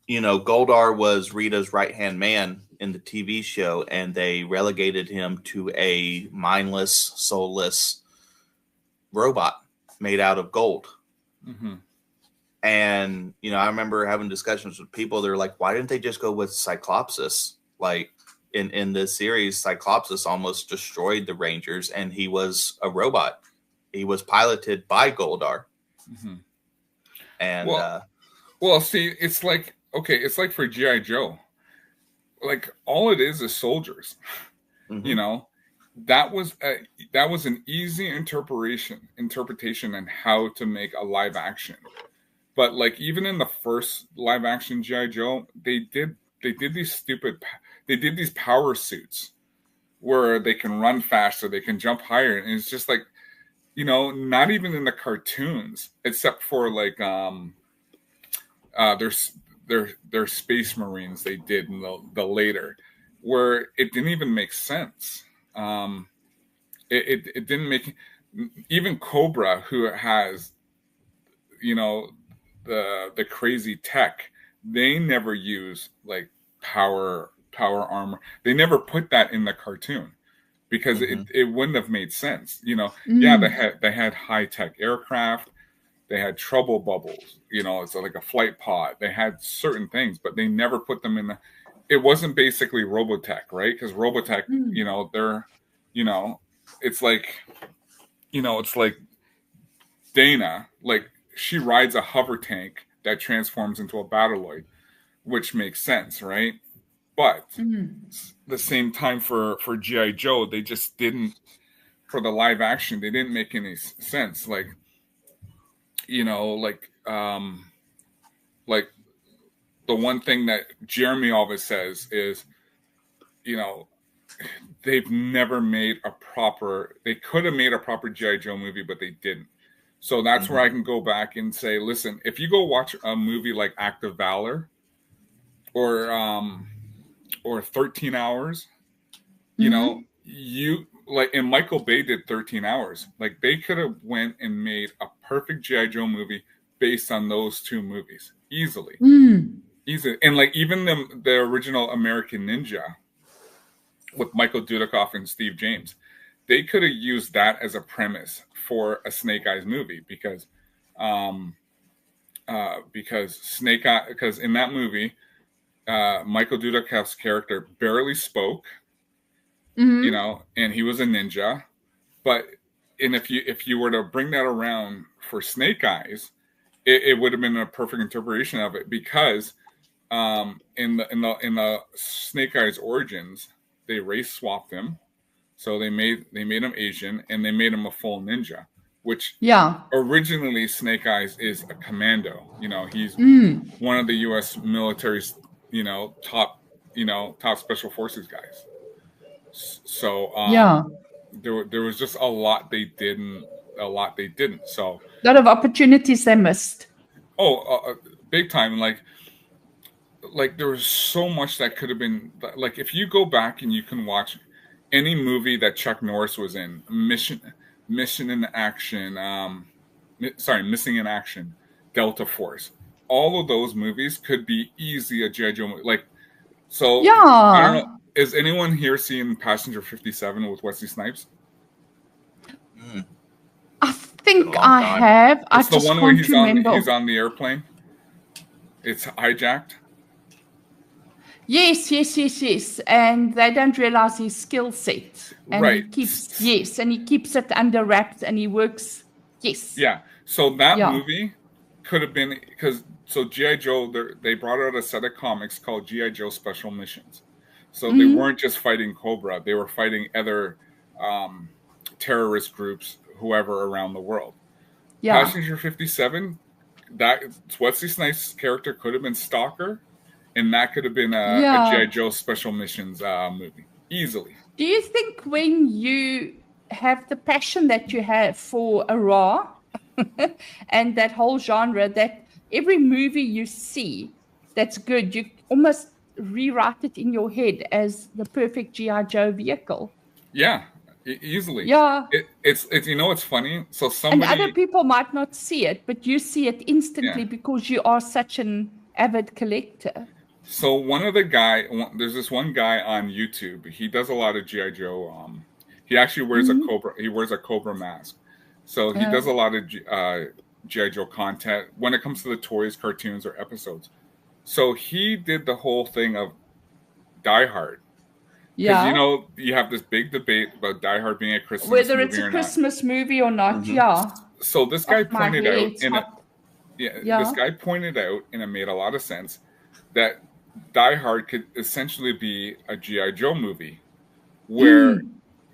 Goldar was Rita's right-hand man in the TV show, and they relegated him to a mindless, soulless robot made out of gold. And, I remember having discussions with people. They're like, why didn't they just go with Cyclopsis? Like in this series, Cyclopsis almost destroyed the Rangers, and he was a robot. He was piloted by Goldar. And well, see, it's like, okay, it's like for G.I. Joe, like all it is soldiers. That was an easy interpretation on how to make a live action. But like even in the first live action G.I. Joe, they did these power suits where they can run faster, they can jump higher, and it's just like, not even in the cartoons, except for like their Space Marines they did in the later, where it didn't even make sense. It didn't make, even Cobra, who has the crazy tech, they never use like power armor. They never put that in the cartoon because it wouldn't have made sense. Yeah, they had high tech aircraft, they had trouble bubbles, it's like a flight pod. They had certain things, but they never put them in the. It wasn't basically Robotech, right? Because Robotech, they're, it's like, it's like Dana, like she rides a hover tank that transforms into a Battloid, which makes sense, right? But the same time for G.I. Joe, they just didn't, for the live action, they didn't make any sense. Like, like the one thing that Jeremy always says is, they've never made they could have made a proper G.I. Joe movie, but they didn't. So that's where I can go back and say, listen, if you go watch a movie like Act of Valor or 13 Hours, you like, and Michael Bay did 13 Hours. Like they could have went and made a perfect G.I. Joe movie based on those two movies easily. Easily. And like even the original American Ninja with Michael Dudikoff and Steve James, they could have used that as a premise for a Snake Eyes movie because in that movie, Michael Dudikoff's character barely spoke, and he was a ninja. But if you were to bring that around for Snake Eyes, it would have been a perfect interpretation of it because in the Snake Eyes Origins, they race swapped him. So they made him Asian, and they made him a full ninja, which originally Snake Eyes is a commando. You know, he's one of the U.S. military's, you know, top special forces guys. So there was just a lot they did and a lot they didn't. So a lot of opportunities they missed. Oh, big time! Like there was so much that could have been. Like if you go back and you can watch any movie that Chuck Norris was in, Mission in Action, Missing in Action, Delta Force. All of those movies could be easy a G.I. Joe movie. Like, so I don't know. Is anyone here seeing Passenger 57 with Wesley Snipes? I think I have. It's I the just one where can't he's on the airplane. It's hijacked. Yes. And they don't realize his skill set. And right. he keeps it under wraps and he works. Yes. Yeah. So that movie could have been so G.I. Joe, they brought out a set of comics called G.I. Joe Special Missions. So they weren't just fighting Cobra, they were fighting other terrorist groups, whoever around the world. Yeah. Passenger 57, Wesley Snipes' character could have been Stalker, and that could have been a G.I. Joe Special Missions movie. Easily. Do you think when you have the passion that you have for ARAH and that whole genre, that every movie you see that's good, you almost rewrite it in your head as the perfect G.I. Joe vehicle? Yeah, easily. Yeah. It's you know, it's funny. So somebody... And other people might not see it, but you see it instantly because you are such an avid collector. So there's this one guy on YouTube. He does a lot of G.I. Joe. He actually wears a Cobra. He wears a Cobra mask. So he does a lot of G.I. Joe content when it comes to the toys, cartoons, or episodes. So he did the whole thing of Die Hard. Because, you know, you have this big debate about Die Hard being a Christmas movie or not. Whether it's a Christmas movie or not, So this guy pointed out, this guy pointed out, and it made a lot of sense, that Die Hard could essentially be a G.I. Joe movie.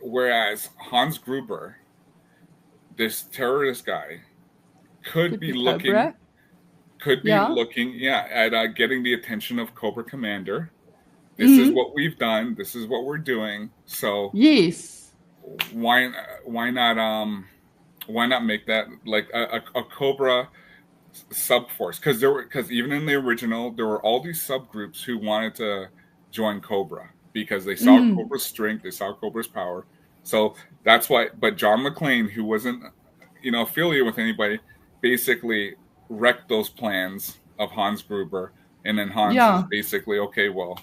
Whereas Hans Gruber, this terrorist guy, could be looking at getting the attention of Cobra Commander. This is what we've done. This is what we're doing. So why not make that like a Cobra sub-force? Because even in the original, there were all these subgroups who wanted to join Cobra because they saw Cobra's strength, they saw Cobra's power. So that's why. But John McClane, who wasn't affiliated with anybody, basically wrecked those plans of Hans Gruber, and then Hans is basically, okay, well,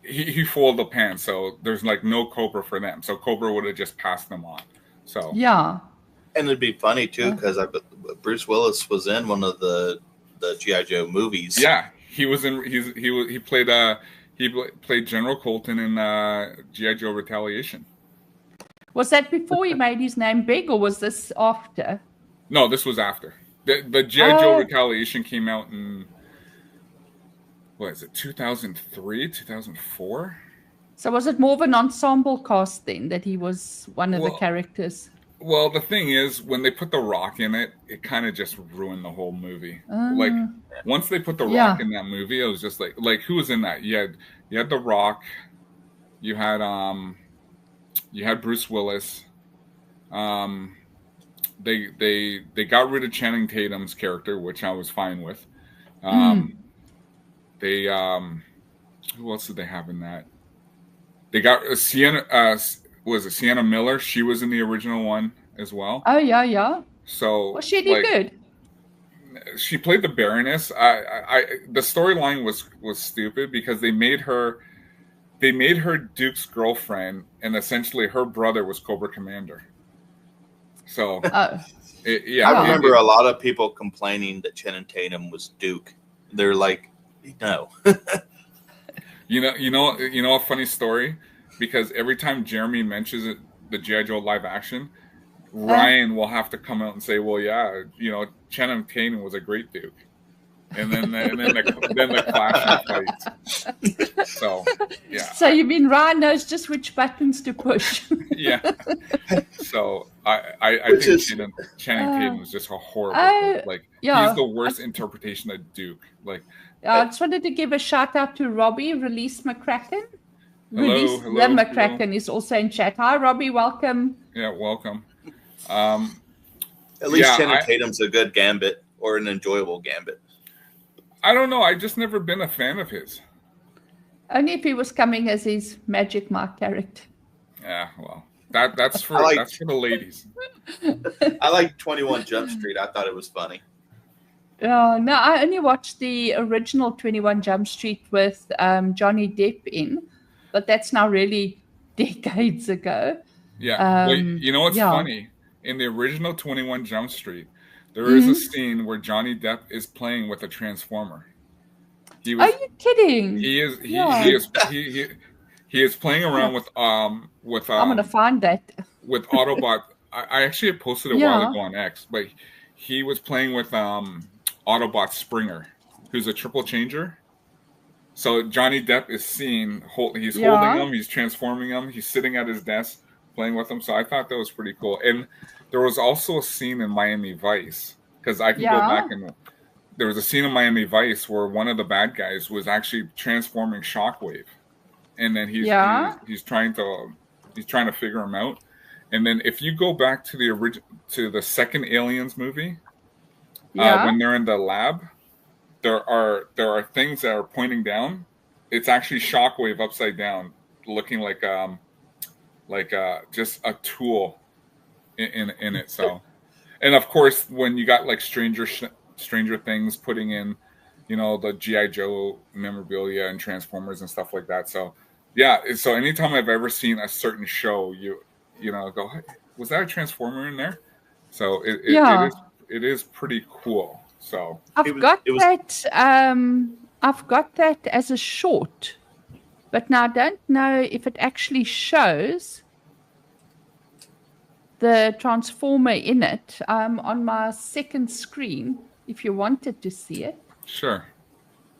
he fooled the pan, so there's like no Cobra for them. So Cobra would have just passed them on. So and it'd be funny too because Bruce Willis was in one of the G.I. Joe movies. Yeah, he was in. He played General Colton in G.I. Joe Retaliation. Was that before he made his name big, or was this after? No, this was after. The G.I. Joe Retaliation came out in, what is it, 2003, 2004? So was it more of an ensemble cast then, that he was one of the characters? Well, the thing is, when they put The Rock in it, it kind of just ruined the whole movie. Like, once they put The Rock in that movie, it was just like who was in that? You had The Rock, you had Bruce Willis. They got rid of Channing Tatum's character, which I was fine with. They who else did they have in that? They got Sienna Miller? She was in the original one as well. Oh yeah. So she did good. She played the Baroness. The storyline was stupid because they made her Duke's girlfriend, and essentially her brother was Cobra Commander. So I remember a lot of people complaining that Channing Tatum was Duke. They're like, no. You know a funny story, because every time Jeremy mentions the G.I. Joe live action, Ryan will have to come out and say, well, yeah, Channing Tatum was a great Duke. and then the clashing fights. So yeah. So you mean Ryan knows just which buttons to push? Yeah. So I think Channing Tatum was just a horrible. He's the worst interpretation of Duke. I just wanted to give a shout out to Robbie, Release McCracken. Hello. McCracken is also in chat. Hi, Robbie. Welcome. Yeah, welcome. At least Channing Tatum's a good Gambit or an enjoyable Gambit. I don't know. I've just never been a fan of his. Only if he was coming as his Magic Mike character. Yeah, well, that's for the ladies. I like 21 Jump Street. I thought it was funny. No, I only watched the original 21 Jump Street with Johnny Depp in, but that's now really decades ago. Yeah, well, you know what's funny? In the original 21 Jump Street, there is a scene where Johnny Depp is playing with a Transformer. Are you kidding? He is playing around with I'm gonna find that with Autobot. I actually posted a while ago on X, but he was playing with Autobot Springer, who's a triple changer. So Johnny Depp is holding him, he's transforming him, he's sitting at his desk playing with him. So I thought that was pretty cool. And there was also a scene in Miami Vice, because I can go back and there was a scene in Miami Vice where one of the bad guys was actually transforming Shockwave, and then he's trying to figure him out. And then if you go back to the second Aliens movie, when they're in the lab, there are things that are pointing down. It's actually Shockwave upside down, looking like just a tool in it. So, and of course, when you got like Stranger Things putting in, the G.I. Joe memorabilia and Transformers and stuff like that. So, yeah. So anytime I've ever seen a certain show, you go, hey, was that a Transformer in there? So it is pretty cool. So I've got that as a short, but now I don't know if it actually shows the Transformer in it on my second screen. If you wanted to see it, sure.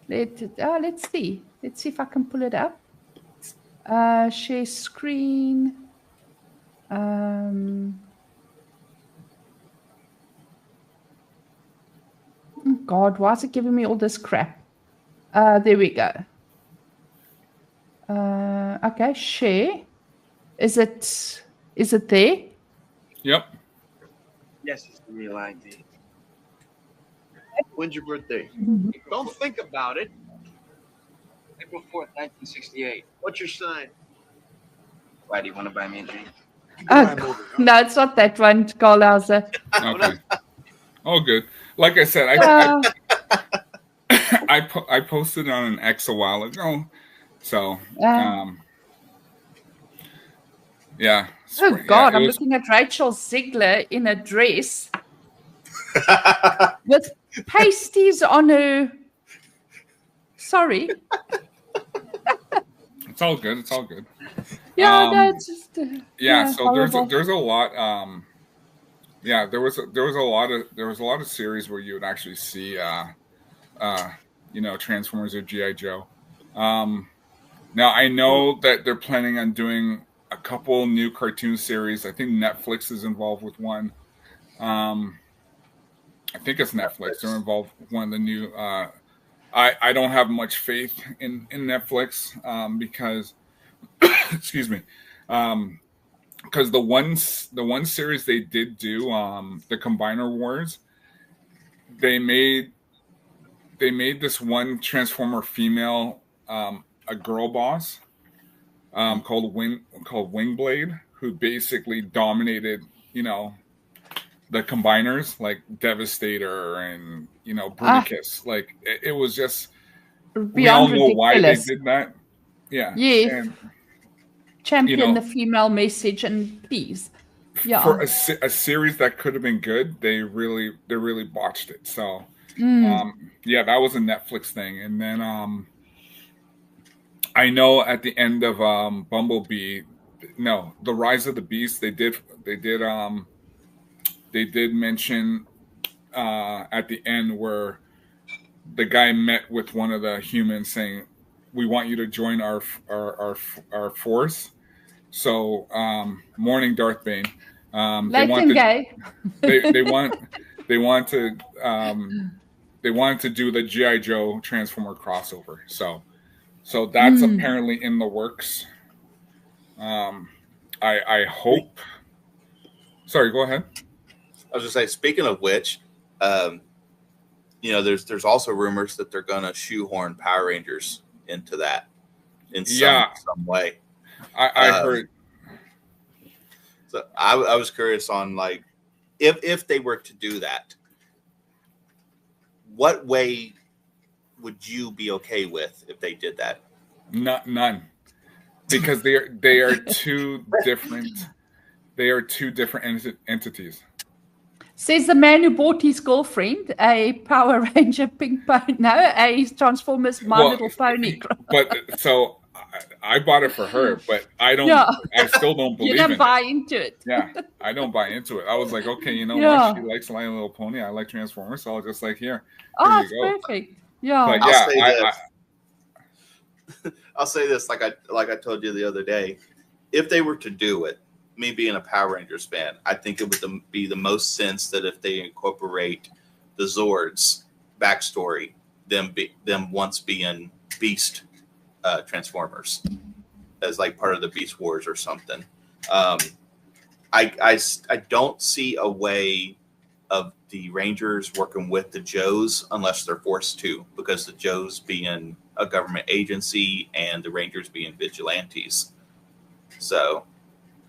Let's see. Let's see if I can pull it up. Share screen. Oh God, why is it giving me all this crap? There we go. Okay, share. Is it there? Yep. Yes, it's the real ID. When's your birthday? Don't think about it. April 4th, 1968. What's your sign? Why do you want to buy me a drink? No, it's not that one, ColHauser. Okay. Oh, good. Like I said, I posted on an X a while ago. So, yeah. Oh God, I'm looking at Rachel Ziegler in a dress with pasties on her. Sorry. It's all good. It's all good. Yeah, no, it's just. So horrible. there's a lot. There was a lot of series where you would actually see, Transformers or G.I. Joe. Now I know that they're planning on doing a couple new cartoon series. I think Netflix is involved with one. I think it's Netflix. They're involved with one of the new. I don't have much faith in Netflix because, excuse me, because the one series they did do, the Combiner Wars, they made this one Transformer female, a girl boss, called Wingblade, who basically dominated, the Combiners, like Devastator and Bruticus. Like it was just we all know why they did that. Yeah. And, champion the female message, and please. Yeah. For a series that could have been good, they really botched it. So that was a Netflix thing. And then I know at the end of Bumblebee, no, The Rise of the Beast, they did mention at the end where the guy met with one of the humans saying, "We want you to join our force." So, morning, Darth Bane. They want to do the G.I. Joe Transformer crossover. So that's apparently in the works. I hope. Sorry, go ahead. I was just saying, speaking of which, there's also rumors that they're going to shoehorn Power Rangers into that in some way. I heard. So I was curious on, like, if they were to do that, what way would you be okay with if they did that? None, because they are two different. They are two different entities. Says the man who bought his girlfriend a Power Ranger pink pony, a Transformers My Little Pony. But so I bought it for her, but I don't. Yeah. I still don't believe you don't buy into it. Yeah, I don't buy into it. I was like, okay, you know what? She likes My Little Pony. I like Transformers, so I'll just like here. Oh, it's perfect. Yeah, but I'll say this, like I told you the other day, if they were to do it, me being a Power Rangers fan, I think it would be the most sense that if they incorporate the Zords backstory, them once being Beast Transformers as like part of the Beast Wars or something. I don't see a way of the Rangers working with the Joes unless they're forced to, because the Joes being a government agency and the Rangers being vigilantes. So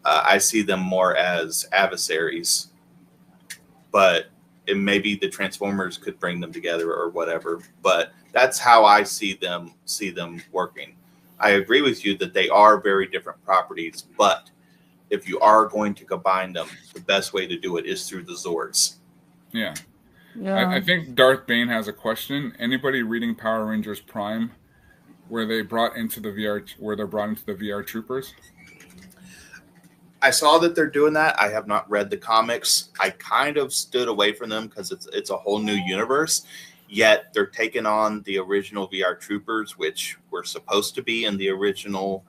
I see them more as adversaries, but maybe the Transformers could bring them together or whatever. But that's how I see them working. I agree with you that they are very different properties, but if you are going to combine them, the best way to do it is through the Zords. Yeah. I think Darth Bane has a question. Anybody reading Power Rangers Prime, where they're brought into the VR troopers? I saw that they're doing that. I have not read the comics. I kind of stood away from them because it's a whole new universe. Yet they're taking on the original VR troopers, which were supposed to be in the original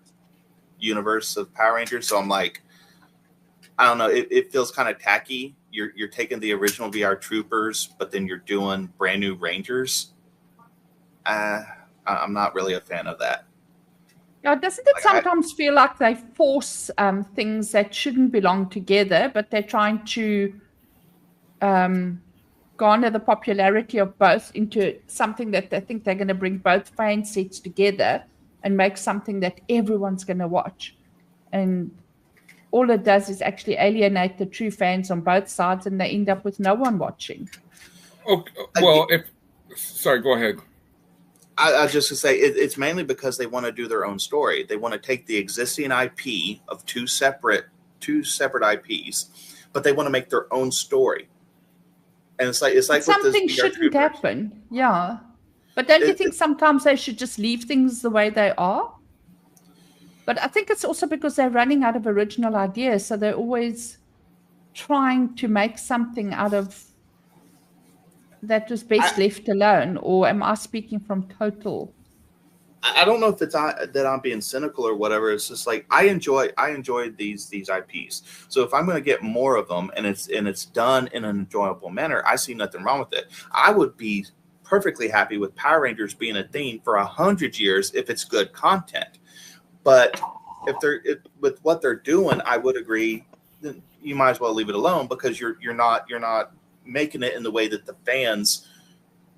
universe of Power Rangers. So I'm like, I don't know. It feels kind of tacky. You're taking the original VR troopers, but then you're doing brand new Rangers. I'm not really a fan of that. Yeah, doesn't it sometimes feel like they force things that shouldn't belong together, but they're trying to garner the popularity of both into something that they think they're going to bring both fan sets together and make something that everyone's going to watch? And all it does is actually alienate the true fans on both sides, and they end up with no one watching. Oh, well, sorry, go ahead. I just to say it's mainly because they want to do their own story. They want to take the existing IP of two separate IPs, but they want to make their own story. And it's like something shouldn't happen. Yeah, but don't you think sometimes they should just leave things the way they are? But I think it's also because they're running out of original ideas, so they're always trying to make something out of that was best left alone. Or am I speaking from total? I don't know if it's that I'm being cynical or whatever. It's just like I enjoy these IPs. So if I'm going to get more of them and it's done in an enjoyable manner, I see nothing wrong with it. I would be perfectly happy with Power Rangers being a thing for 100 years if it's good content. But with what they're doing, I would agree. Then you might as well leave it alone, because you're not making it in the way that the fans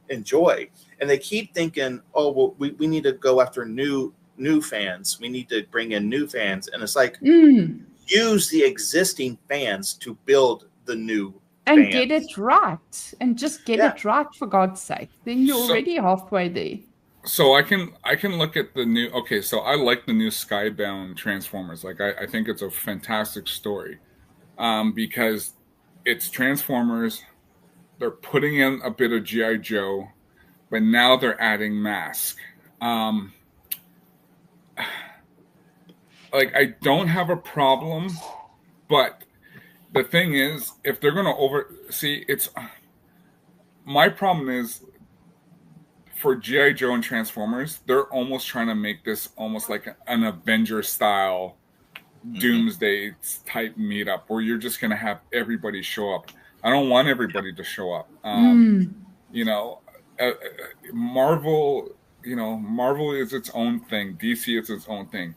enjoy. And they keep thinking, oh, well, we need to go after new fans. We need to bring in new fans. And it's like, use the existing fans to build the new and fans. Get it right. And just get it right, for God's sake. Then you're already halfway there. So I can look at the new. Okay, so I like the new Skybound Transformers. Like I think it's a fantastic story, because it's Transformers. They're putting in a bit of G.I. Joe, but now they're adding Mask. Like I don't have a problem, but the thing is, if they're going to it's my problem is for G.I. Joe and Transformers, they're almost trying to make this almost like an Avenger style doomsday type meetup where you're just going to have everybody show up. I don't want everybody to show up. You know, Marvel, you know, Marvel is its own thing. DC is its own thing.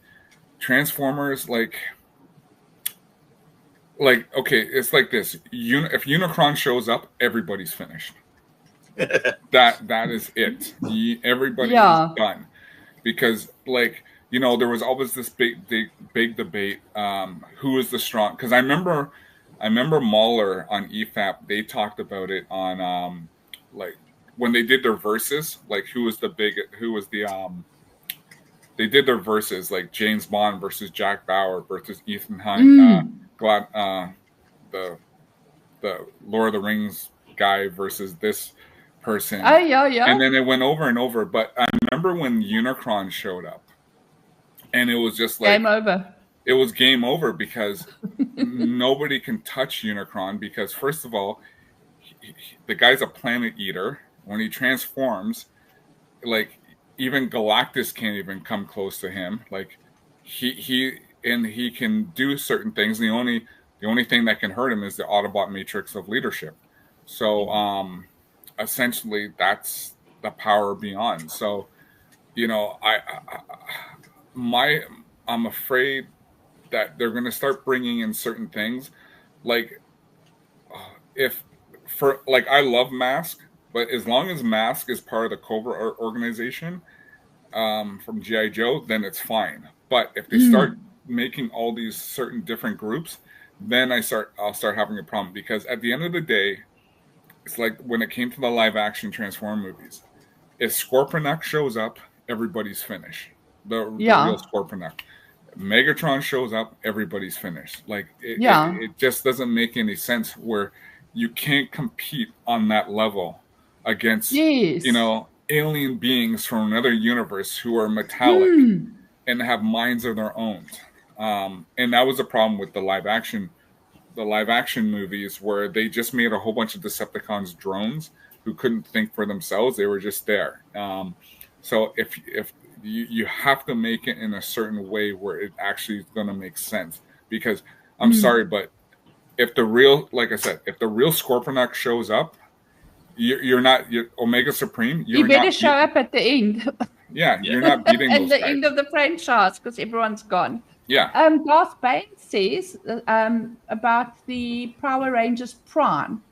Transformers, like okay, it's like this. If Unicron shows up, everybody's finished. that is it. Everybody is done. Because, like, you know, there was always this big debate. Who is the strong? Because I remember Mahler on EFAP. They talked about it on like when they did their verses. Like they did their verses like James Bond versus Jack Bauer versus Ethan Hunt. The Lord of the Rings guy versus this person. And then it went over and over. But I remember when Unicron showed up, and it was just like game over. It was game over because nobody can touch Unicron because, first of all, the guy's a planet eater. When he transforms, like, even Galactus can't even come close to him. Like, he can do certain things. The only thing that can hurt him is the Autobot matrix of leadership. So essentially that's the power beyond. So, you know, I'm afraid that they're going to start bringing in certain things. Like, I love Mask, but as long as Mask is part of the Cobra organization from G.I. Joe, then it's fine. But if they start making all these certain different groups, then I'll start having a problem. Because at the end of the day, it's like when it came to the live action Transform movies, if Scorponok shows up, everybody's finished. The real Scorponok. Megatron shows up, everybody's finished. Like it just doesn't make any sense where you can't compete on that level against you know, alien beings from another universe who are metallic and have minds of their own. And that was a problem with the live action movies, where they just made a whole bunch of Decepticons drones who couldn't think for themselves. They were just there. So if you have to make it in a certain way where it actually is going to make sense, because I'm sorry, but if the real Scorponok shows up, you're Omega Supreme. You better show up at the end. You're not beating at those the guys. end of the franchise because everyone's gone. Darth Bane says about the Power Rangers Prime.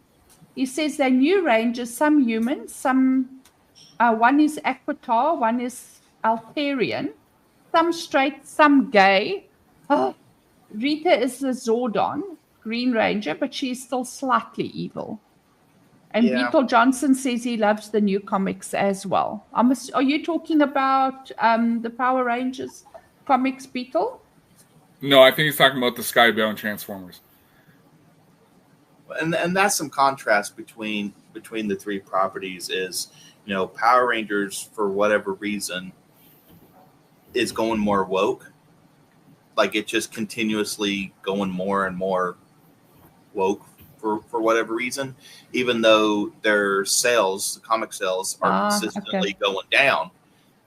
He says they're new Rangers, some human, some one is Aquitar, one is Alterian, some straight, some gay. Rita is the Zordon, Green Ranger, but she's still slightly evil. And Beetle Johnson says he loves the new comics as well. Are you talking about the Power Rangers comics, Beetle? No, I think he's talking about the Skybound Transformers. And that's some contrast between the three properties. Is, you know, Power Rangers, for whatever reason, is going more woke. Like, it's just continuously going more and more woke for whatever reason, even though their sales, the comic sales, are consistently going down.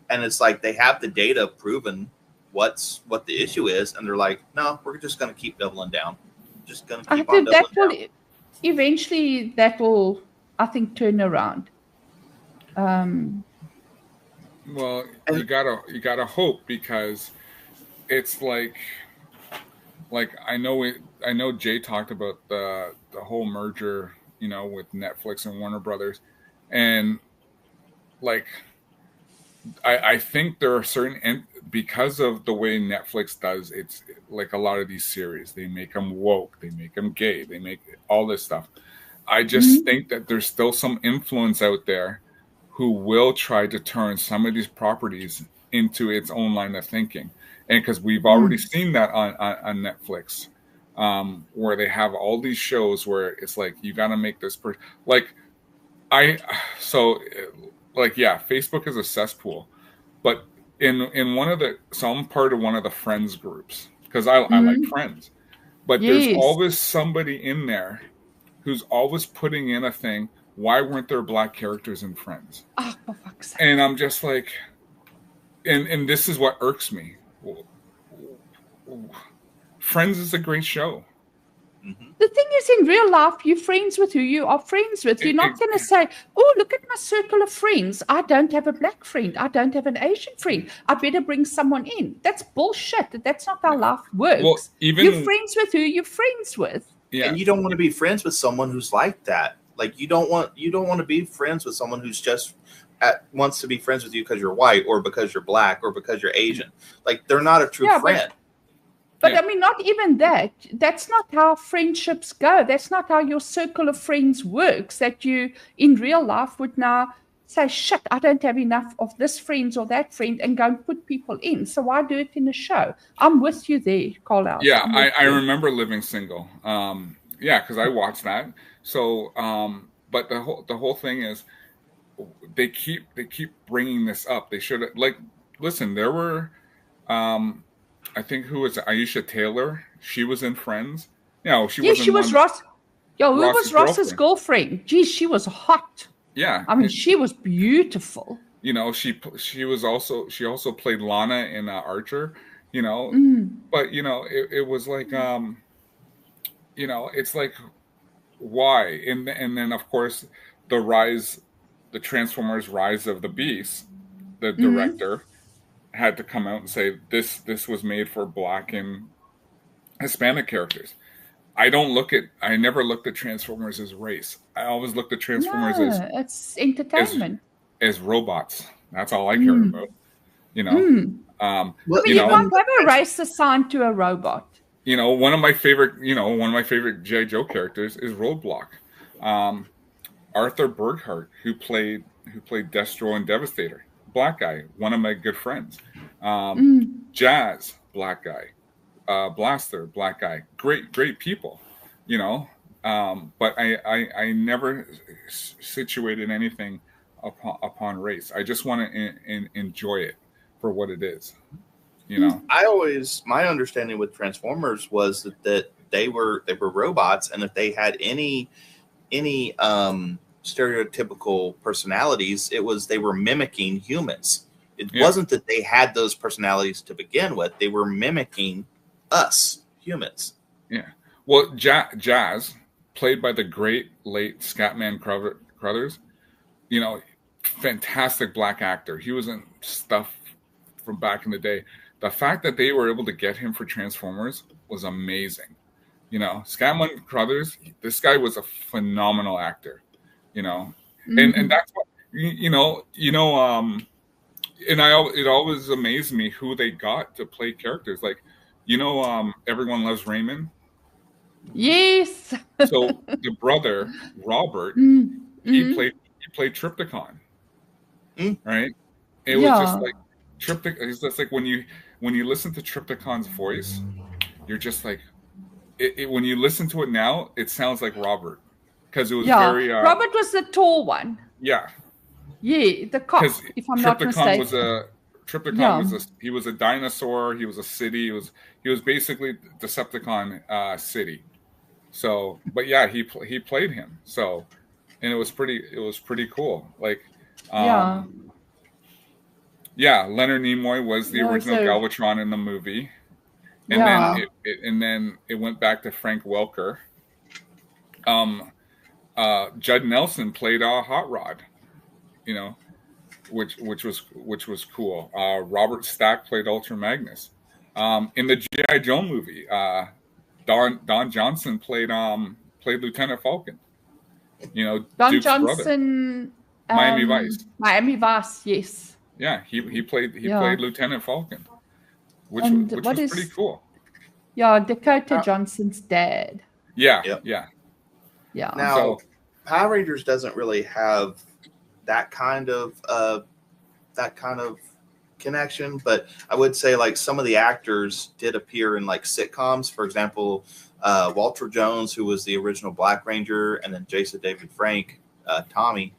And it's like they have the data proven what the issue is, and they're like, no, we're just going to keep doubling down. Just going to keep on doubling down. Eventually, that will, I think, turn around. Well, you gotta hope, because it's like I know Jay talked about the whole merger, you know, with Netflix and Warner Brothers, and like I think there are certain, because of the way Netflix does, it's like a lot of these series, they make them woke, they make them gay, they make all this stuff. I just think that there's still some influence out there who will try to turn some of these properties into its own line of thinking. And because we've already seen that on Netflix, where they have all these shows where it's like, you got to make this Facebook is a cesspool, but in one of I'm part of one of the Friends groups, because I like Friends, but there's always somebody in there who's always putting in a thing why weren't there black characters in Friends? Oh, for fuck's sake. And I'm just like, and this is what irks me. Friends is a great show. The thing is, in real life, you're friends with who you are friends with. You're not going to say, oh, look at my circle of friends. I don't have a black friend. I don't have an Asian friend. I better bring someone in. That's bullshit. That's not how life works. Well, you're friends with who you're friends with. Yeah. And you don't want to be friends with someone who's like that. Like, you don't want to be friends with someone who's just wants to be friends with you because you're white or because you're black or because you're Asian. Like, they're not a true friend. But I mean, not even that. That's not how friendships go. That's not how your circle of friends works. That you, in real life, would now say, shit, I don't have enough of this friend or that friend, and go and put people in. So why do it in a show? I'm with you there, ColHauser's. Yeah, I remember Living Single. Yeah, because I watched that. So, but the whole thing is, they keep bringing this up. They should, like, listen. There were. I think who was it? Aisha Taylor? She was in Friends. No, she wasn't. She was Ross. Yo, who was Ross's girlfriend? Geez, she was hot. Yeah, I mean, she was beautiful. You know, she also played Lana in Archer. You know, but you know, it was like you know, it's like, why? And then of course the Transformers: Rise of the Beast, the director had to come out and say this was made for black and Hispanic characters. I never looked at Transformers as race. I always looked at Transformers as it's entertainment, as robots. That's all I care about. You know, you can't have a race assigned to a robot. You know, one of my favorite G.I. Joe characters is Roadblock. Arthur Burkhart, who played Destro and Devastator. Black guy, one of my good friends. Jazz, black guy. Blaster, black guy. Great people, you know. But I never situated anything upon race. I just want to enjoy it for what it is, you know. My understanding with Transformers was that they were robots, and if they had any stereotypical personalities, they were mimicking humans. It wasn't that they had those personalities to begin with. They were mimicking us humans. Yeah. Well, Jazz, played by the great late Scatman Crothers, you know, fantastic black actor. He was in stuff from back in the day. The fact that they were able to get him for Transformers was amazing. You know, Scatman Crothers, this guy was a phenomenal actor. You know, and that's what you know, and it always amazed me who they got to play characters. Like, you know, Everyone Loves Raymond. Yes. So the brother Robert, he played Triptychon, right? It was just like Triptychon. It's just like when you listen to Triptychon's voice, you're just like, when you listen to it now, it sounds like Robert. Because it was very. Robert was the tall one. Yeah. Yeah, the cop. If I'm not mistaken. He was a dinosaur. He was a city. He was basically Decepticon City. So, but yeah, he played him. So, and it was pretty cool. Like, Leonard Nimoy was the original Galvatron in the movie, and then it went back to Frank Welker. Judd Nelson played Hot Rod, you know, which was cool. Robert Stack played Ultra Magnus. In the G.I. Joe movie, Don Johnson played Lieutenant Falcon. You know, Don Duke's Johnson, brother. Miami Vice, yes. Yeah, he played Lieutenant Falcon, which was pretty cool. Yeah, Dakota Johnson's dad. Yeah. Now, Power Rangers doesn't really have that kind of connection, but I would say like some of the actors did appear in like sitcoms. For example, Walter Jones, who was the original Black Ranger, and then Jason David Frank, Tommy.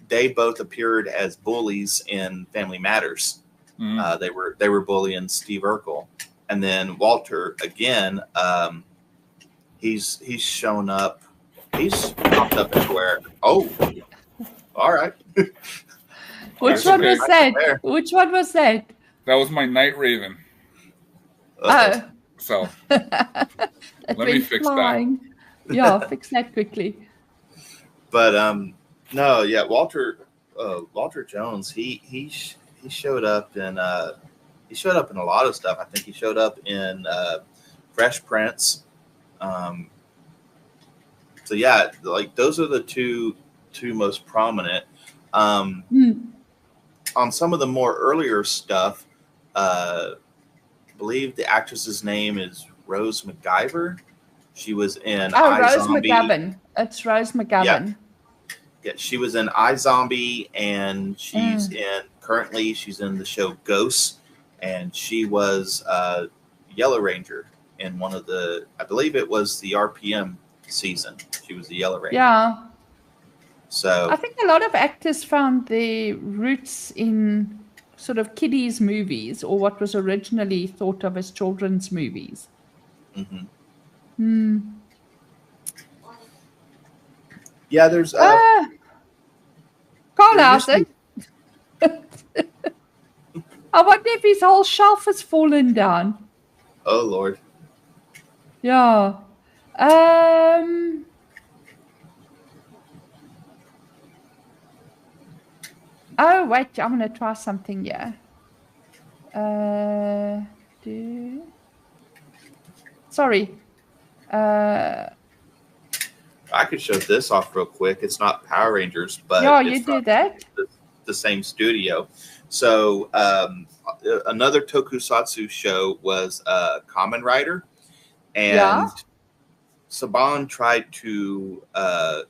They both appeared as bullies in Family Matters. They were bullying Steve Urkel, and then Walter again. He's shown up. He's popped up everywhere. Oh, All right. Which one was that? Which one was that? That was my Night Raven. Oh. So let me fix flying. That. Yeah, fix that quickly. But no, yeah, Walter Jones, he showed up in a lot of stuff. I think he showed up in Fresh Prince. So yeah, like those are the two most prominent. On some of the more earlier stuff, I believe the actress's name is Rose McIver. She was in Rose McGovern. It's Rose McGovern. Yeah, she was in iZombie, and she's currently in the show Ghosts, and she was Yellow Ranger in one of the, I believe it was the RPM season. She was the Yellow Ranger. Yeah. So I think a lot of actors found their roots in sort of kiddies movies, or what was originally thought of as children's movies. Yeah, there's ColHauser's. I wonder if his whole shelf has fallen down. Oh Lord. Yeah. Oh wait, I'm gonna try something here. Sorry. I could show this off real quick. It's not Power Rangers, but yeah, you do that. The same studio. So another tokusatsu show was Kamen Rider, and Saban tried to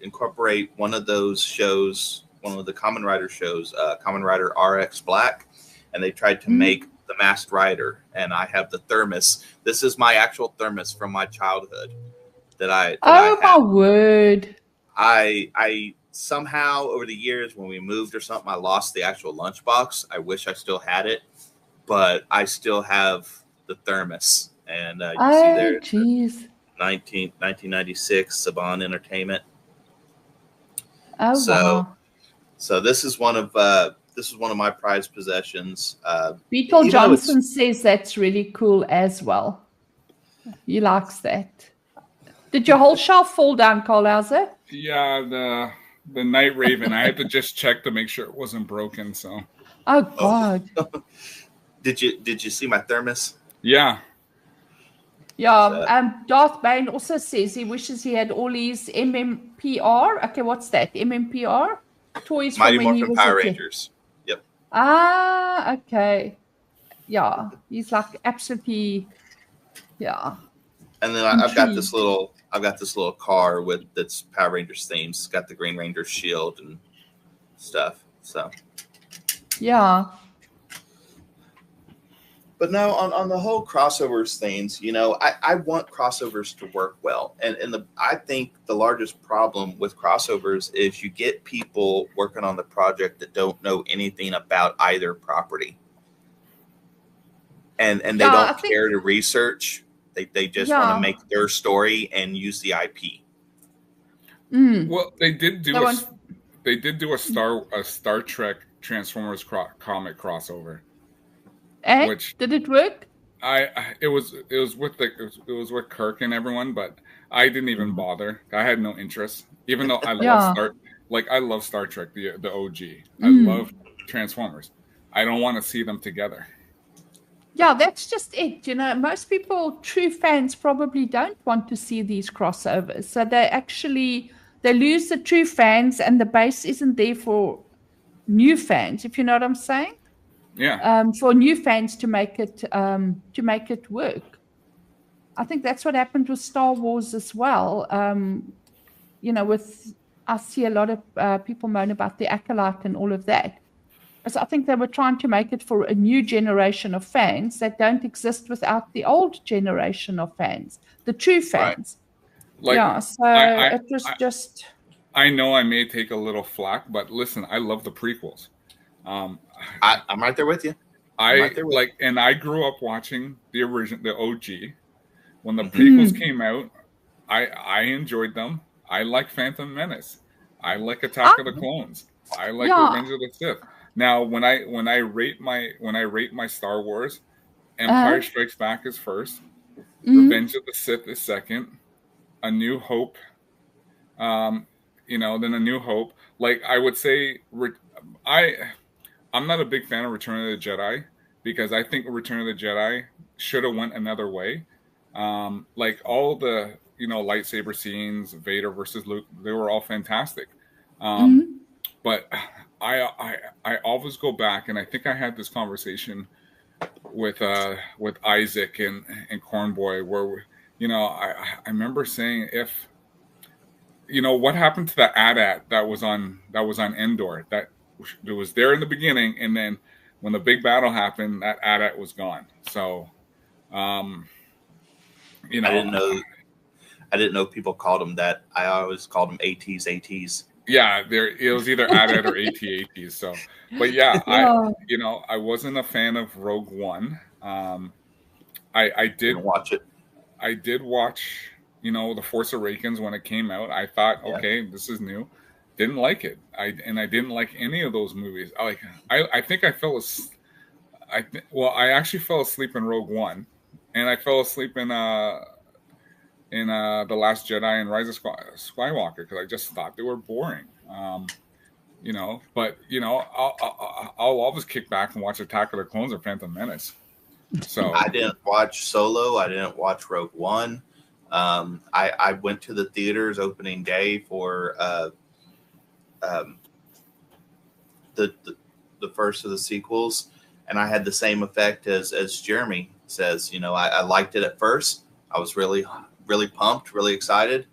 incorporate one of those shows, one of the Kamen Rider shows, Kamen Rider RX Black, and they tried to make the Masked Rider. And I have the thermos. This is my actual thermos from my childhood. My word! I somehow over the years, when we moved or something, I lost the actual lunchbox. I wish I still had it, but I still have the thermos. And you see there, geez. 1996 Saban Entertainment. Oh wow! So this is one of my prized possessions. Beetle Johnson says that's really cool as well. He likes that. Did your whole shelf fall down, ColHauser? Yeah, the Night Raven. I had to just check to make sure it wasn't broken. So. Oh God. Did you see my thermos? Yeah. Yeah. Darth Bane also says he wishes he had all his MMPR. Okay, what's that? MMPR toys Mighty from when he Morphin was Power a kid. Rangers. Yep. Okay. Yeah, he's like absolutely. Yeah. And then I've got this little car that's Power Rangers themed. It's got the Green Ranger shield and stuff. So yeah. But no, on the whole crossovers things, I want crossovers to work well. And I think the largest problem with crossovers is you get people working on the project that don't know anything about either property. And they don't care to research. They just want to make their story and use the IP. Well, they did do a Star Trek Transformers comic crossover. And did it work? It was with Kirk and everyone, but I didn't even bother. I had no interest, even though I love Star Trek, the OG. I love Transformers. I don't want to see them together. Yeah, that's just it. Most people, true fans, probably don't want to see these crossovers. So they lose the true fans, and the base isn't there for new fans, if you know what I'm saying. Yeah. For new fans to make it work. I think that's what happened with Star Wars as well. I see a lot of people moan about the Acolyte and all of that. So I think they were trying to make it for a new generation of fans that don't exist without the old generation of fans, the true fans. Right. So it was just. I know I may take a little flack, but listen, I love the prequels. I'm right there with you. And I grew up watching the OG. When the prequels came out, I enjoyed them. I like Phantom Menace. I like Attack of the Clones. I like Revenge of the Sith. Now, when I rate my Star Wars, Empire Strikes Back is first, Revenge of the Sith is second, A New Hope, then A New Hope. Like I would say, I'm not a big fan of Return of the Jedi because I think Return of the Jedi should have went another way. Like all the lightsaber scenes, Vader versus Luke, they were all fantastic. But I always go back, and I think I had this conversation with Isaac and Cornboy, where I remember saying, if what happened to the AT-AT that was on Endor, that it was there in the beginning, and then when the big battle happened, that AT-AT was gone. So I didn't know people called them that. I always called them ATs. Yeah, it was either AT-AT or AT-ATs. So, but yeah, I wasn't a fan of Rogue One. I did watch it. I did watch, The Force Awakens when it came out. I thought, okay, this is new. Didn't like it. I didn't like any of those movies. I think I fell asleep. I actually fell asleep in Rogue One, and I fell asleep in The Last Jedi and Rise of Skywalker because I just thought they were boring. But I'll always kick back and watch Attack of the Clones or Phantom Menace. So I didn't watch Solo. I didn't watch Rogue One. I went to the theaters opening day for the first of the sequels, and I had the same effect as Jeremy says. I liked it at first. I was really pumped, really excited.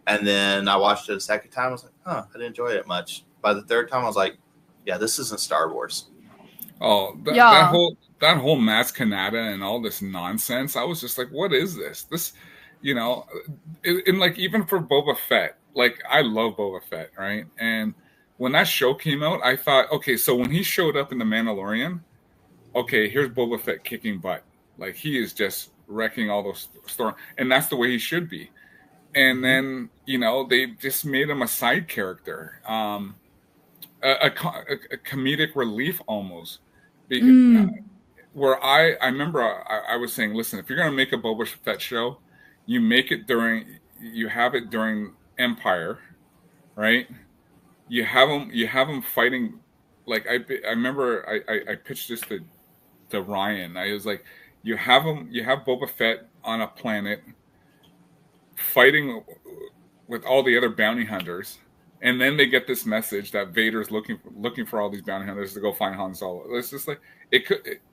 And then I watched it a second time. I was like, I didn't enjoy it much. By the third time, I was like, yeah, this isn't Star Wars. Oh, that whole Maz Kanata and all this nonsense. I was just like, what is this? And like, even for Boba Fett, like, I love Boba Fett, right? And when that show came out, I thought, okay, so when he showed up in The Mandalorian, okay, here's Boba Fett kicking butt. Like, he is just wrecking all those storms, and that's the way he should be. And then they just made him a side character, a comedic relief almost. Where I remember I was saying, listen, if you're gonna make a Boba Fett show, you have it during Empire, right? You have him fighting. Like I remember I pitched this to Ryan. I was like, you have Boba Fett on a planet fighting with all the other bounty hunters, and then they get this message that Vader's looking for all these bounty hunters to go find Han Solo. It's just like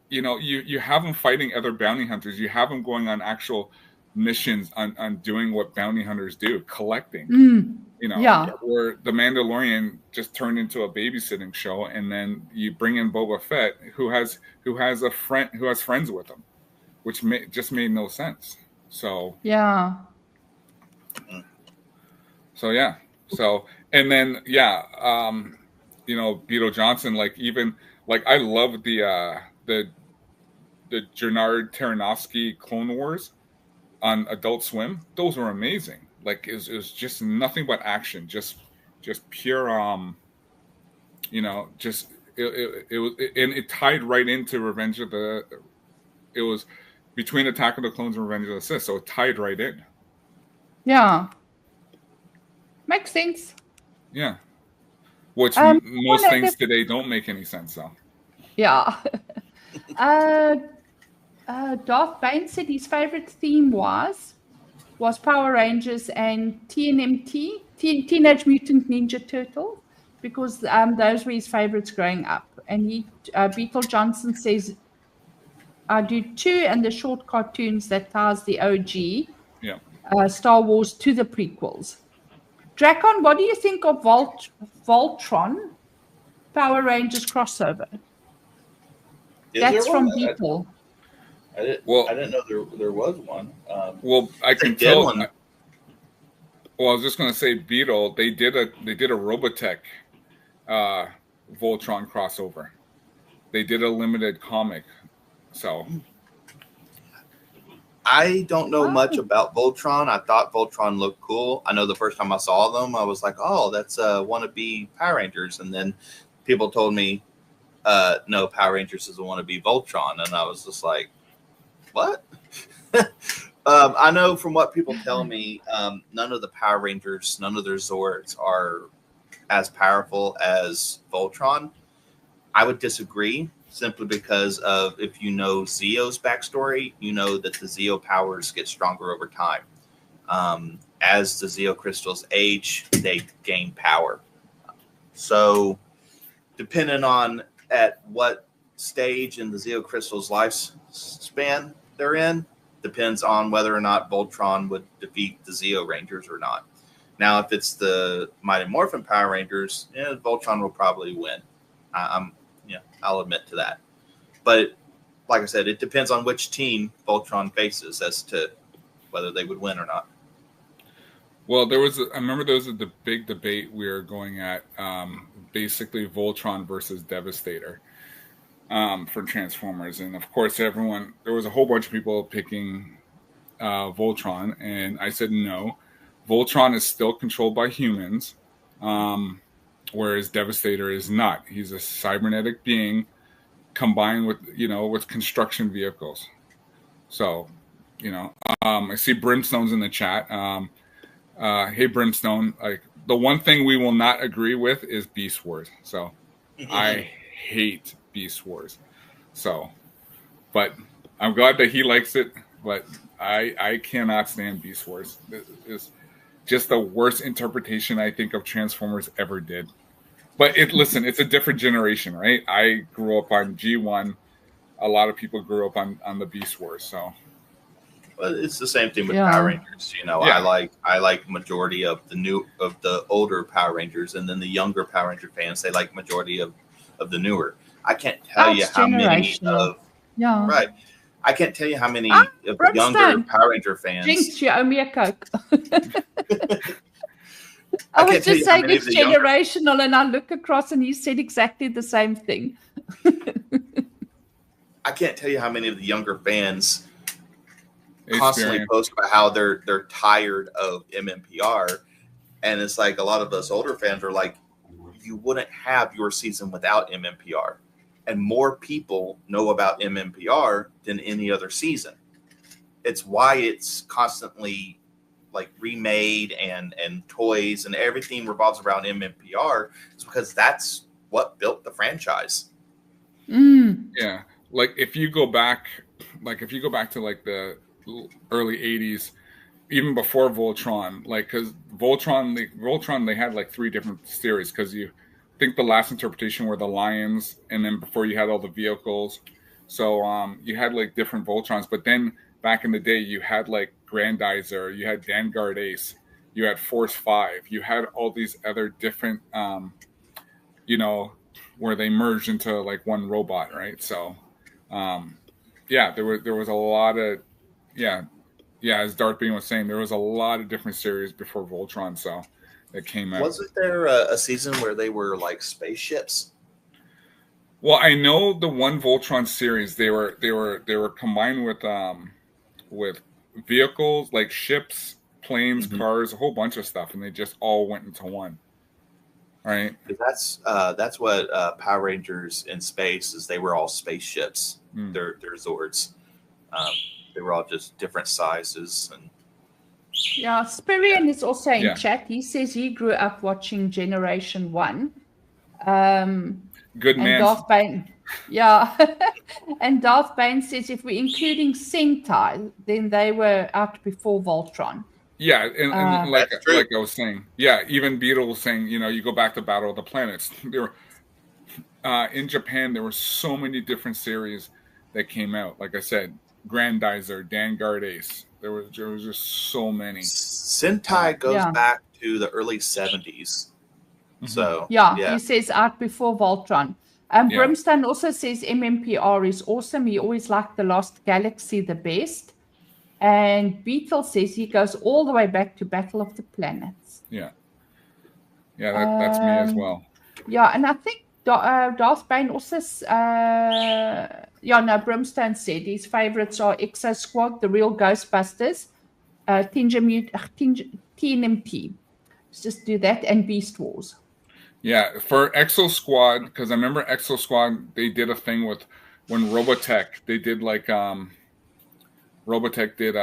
you have him fighting other bounty hunters. You have him going on actual missions on doing what bounty hunters do, collecting. Where The Mandalorian just turned into a babysitting show, and then you bring in Boba Fett, who has friends with him, which just made no sense. So yeah. And then Beto Johnson, I love the Gennard Taranowski Clone Wars on Adult Swim. Those were amazing. Like it was just nothing but action, just pure it tied right into it was between Attack of the Clones and Revenge of the Sith, so it tied right in. Yeah. Makes sense. Yeah. Which most things today don't make any sense, though. Yeah. Darth Bane said his favorite theme was Power Rangers and TNMT, Teenage Mutant Ninja Turtles, because those were his favorites growing up. And Beetle Johnson says, I do too, and the short cartoons that ties the OG Star Wars to the prequels. Dracon, what do you think of Voltron Power Rangers crossover? That's from Beetle. I didn't know there was one. I can tell. I was just going to say, Beetle. They did a Robotech Voltron crossover. They did a limited comic, so I don't know much about Voltron. I thought Voltron looked cool. I know the first time I saw them, I was like, "Oh, that's wannabe Power Rangers," and then people told me, "No, Power Rangers is a wannabe Voltron," and I was just like, "What?" I know from what people tell me, none of the Power Rangers, none of their Zords are as powerful as Voltron. I would disagree, simply because of, if you know Zeo's backstory, you know that the Zeo powers get stronger over time. As the Zeo crystals age, they gain power. So, depending on at what stage in the Zeo crystal's lifespan they're in, depends on whether or not Voltron would defeat the Zeo Rangers or not. Now, if it's the Mighty Morphin Power Rangers, Voltron will probably win. I'll admit to that. But like I said, it depends on which team Voltron faces as to whether they would win or not. Well, I remember there was a big debate we were going at, basically Voltron versus Devastator for Transformers. And of course, there was a whole bunch of people picking Voltron. And I said, no, Voltron is still controlled by humans. Whereas Devastator is not. He's a cybernetic being combined with construction vehicles. So, I see Brimstone's in the chat. Hey, Brimstone. Like, the one thing we will not agree with is Beast Wars. So, I hate Beast Wars. So, but I'm glad that he likes it. But I cannot stand Beast Wars. It's just the worst interpretation I think of Transformers ever did. But it's a different generation, right? I grew up on G1. A lot of people grew up on the Beast Wars. So, well, it's the same thing with Power Rangers. I like majority of the older Power Rangers, and then the younger Power Ranger fans, they like majority of the newer. I can't tell you how many of right. I can't tell you how many of the younger Power Ranger fans. Jinx, you owe me a Coke. I was just saying it's generational, and I look across and he said exactly the same thing. I can't tell you how many of the younger fans constantly post about how they're tired of MMPR, and it's like a lot of us older fans are like, you wouldn't have your season without MMPR, and more people know about MMPR than any other season. It's why it's constantly like remade and toys and everything revolves around MMPR. It's because that's what built the franchise. Yeah, like if you go back to like the early 80s, even before Voltron, like, because Voltron they had like 3 different series, because you think the last interpretation were the Lions, and then before you had all the vehicles. So you had like different Voltrons, but then back in the day you had like Grandizer, you had Vanguard Ace, you had Force 5, you had all these other different where they merged into like one robot, right? So there was a lot of as Darth Bean was saying, there was a lot of different series before Voltron, so that came out. Wasn't there a season where they were like spaceships? Well, I know the one Voltron series, they were combined with vehicles like ships, planes, cars, a whole bunch of stuff, and they just all went into one. Right. That's what Power Rangers in space is. They were all spaceships. They're Zords. They were all just different sizes. And Spirian is also in chat. He says he grew up watching Generation 1. Good man. Darth Bane, and Darth Bane says if we're including Sentai, then they were out before Voltron. Yeah, and like I was saying, even Beetle was saying, you go back to Battle of the Planets. There were in Japan, there were so many different series that came out. Like I said, Grandizer, Vanguard Ace. There was just so many. Sentai goes back to the early 70s. So he says out before Voltron. Brimstone also says MMPR is awesome. He always liked The Lost Galaxy the best. And Beetle says he goes all the way back to Battle of the Planets. That's me as well. Yeah, and I think Darth Bane also Brimstone said his favorites are Exo Squad, The Real Ghostbusters, TNMP. Let's just do that, and Beast Wars. Yeah, for Exo Squad, because I remember Exo Squad, they did a thing with when Robotech, they did like Robotech did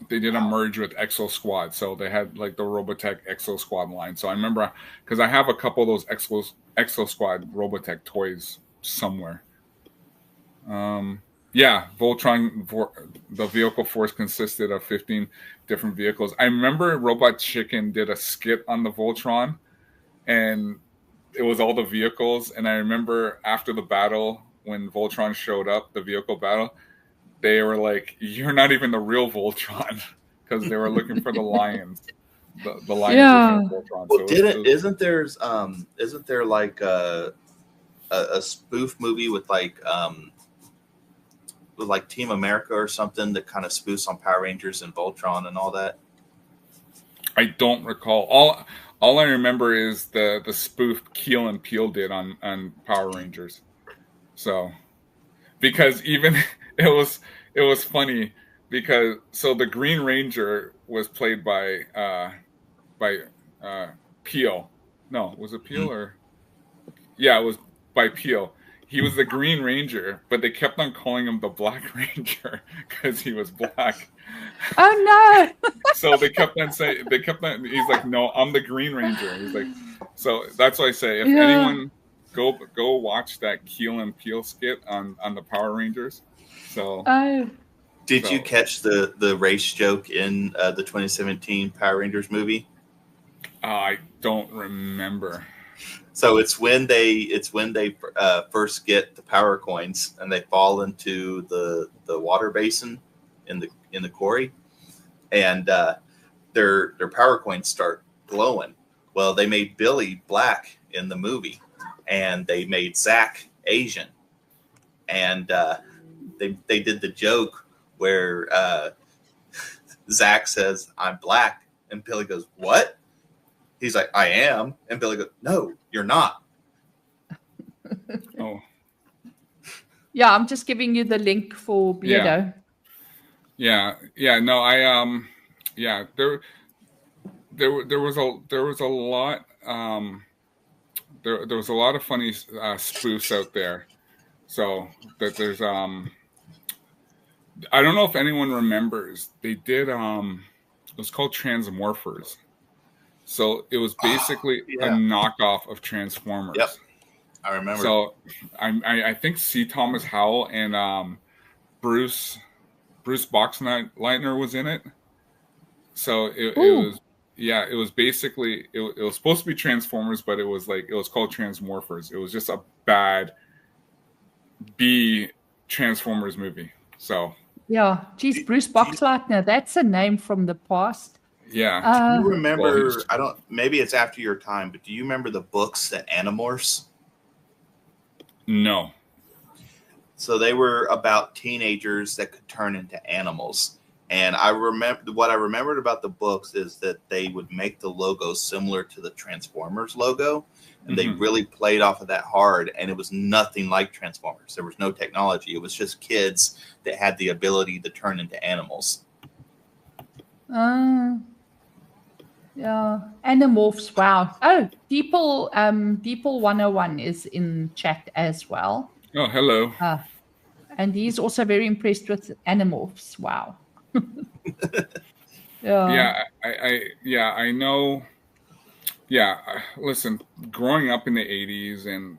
they did a merge with Exo Squad, so they had like the Robotech Exo Squad line. So I remember because I have a couple of those Exo Squad Robotech toys somewhere. Yeah, Voltron, the vehicle force consisted of 15 different vehicles. I remember Robot Chicken did a skit on the Voltron, and it was all the vehicles. And I remember after the battle, when Voltron showed up, the vehicle battle, they were like, "You're not even the real Voltron," because they were looking for the lions, the lions version of Voltron. Well, so isn't there like a spoof movie with like Team America or something that kind of spoofs on Power Rangers and Voltron and all that? I don't recall. All I remember is the spoof Keel and Peele did on Power Rangers. So, because even it was funny because the Green Ranger was played by Peele. No, was it Peele or? Yeah, it was by Peele. He was the Green Ranger, but they kept on calling him the Black Ranger because he was black. Oh no! So they kept on. He's like, "No, I'm the Green Ranger." He's like, so that's why I say if anyone go watch that Keel and Peele skit on the Power Rangers. So did you catch the race joke in the 2017 Power Rangers movie? I don't remember. So it's when they first get the power coins and they fall into the water basin in the quarry, and their power coins start glowing. Well, they made Billy black in the movie, and they made Zach Asian, and they did the joke where Zach says, "I'm black," and Billy goes, "What?" He's like, "I am," and Billy goes, "No, you're not." Oh, yeah. I'm just giving you the link for Beardo. Yeah. No, there was a lot. There was a lot of funny spoofs out there. So that there's I don't know if anyone remembers. They did it was called Transmorphers. So it was basically a knockoff of Transformers. Yep, I remember. So I think C. Thomas Howell and Bruce Boxleitner was in it. So it was basically it was supposed to be Transformers, but it was called Transmorphers. It was just a bad B Transformers movie. So geez, Bruce Boxleitner, that's a name from the past. Yeah. Do you remember? Maybe it's after your time, but do you remember the books, the Animorphs? No. So they were about teenagers that could turn into animals. And what I remembered about the books is that they would make the logo similar to the Transformers logo. And they really played off of that hard. And it was nothing like Transformers. There was no technology. It was just kids that had the ability to turn into animals. Yeah, Animorphs. Wow. Oh, Deeple 101 is in chat as well. Oh, hello. And he's also very impressed with Animorphs. Wow. I know. Yeah, listen, growing up in the 80s and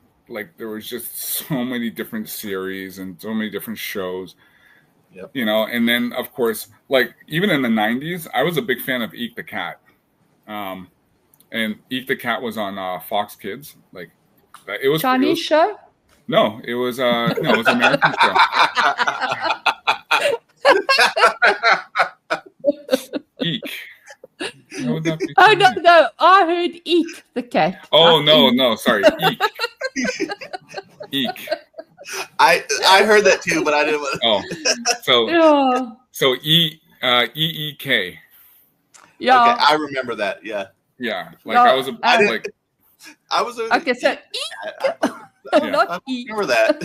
there was just so many different series and so many different shows. Yep. And then of course, even in the 90s, I was a big fan of Eek the Cat. And Eek the Cat was on Fox Kids. It was Chinese show? No, it was it was an American show. Eek. No, I heard Eek the Cat. Oh no, sorry. Eek. Eek. I heard that too, but I didn't. So EEK. Yeah. Okay, I remember that. Yeah. Yeah. I was I was okay. So not eek. Remember that.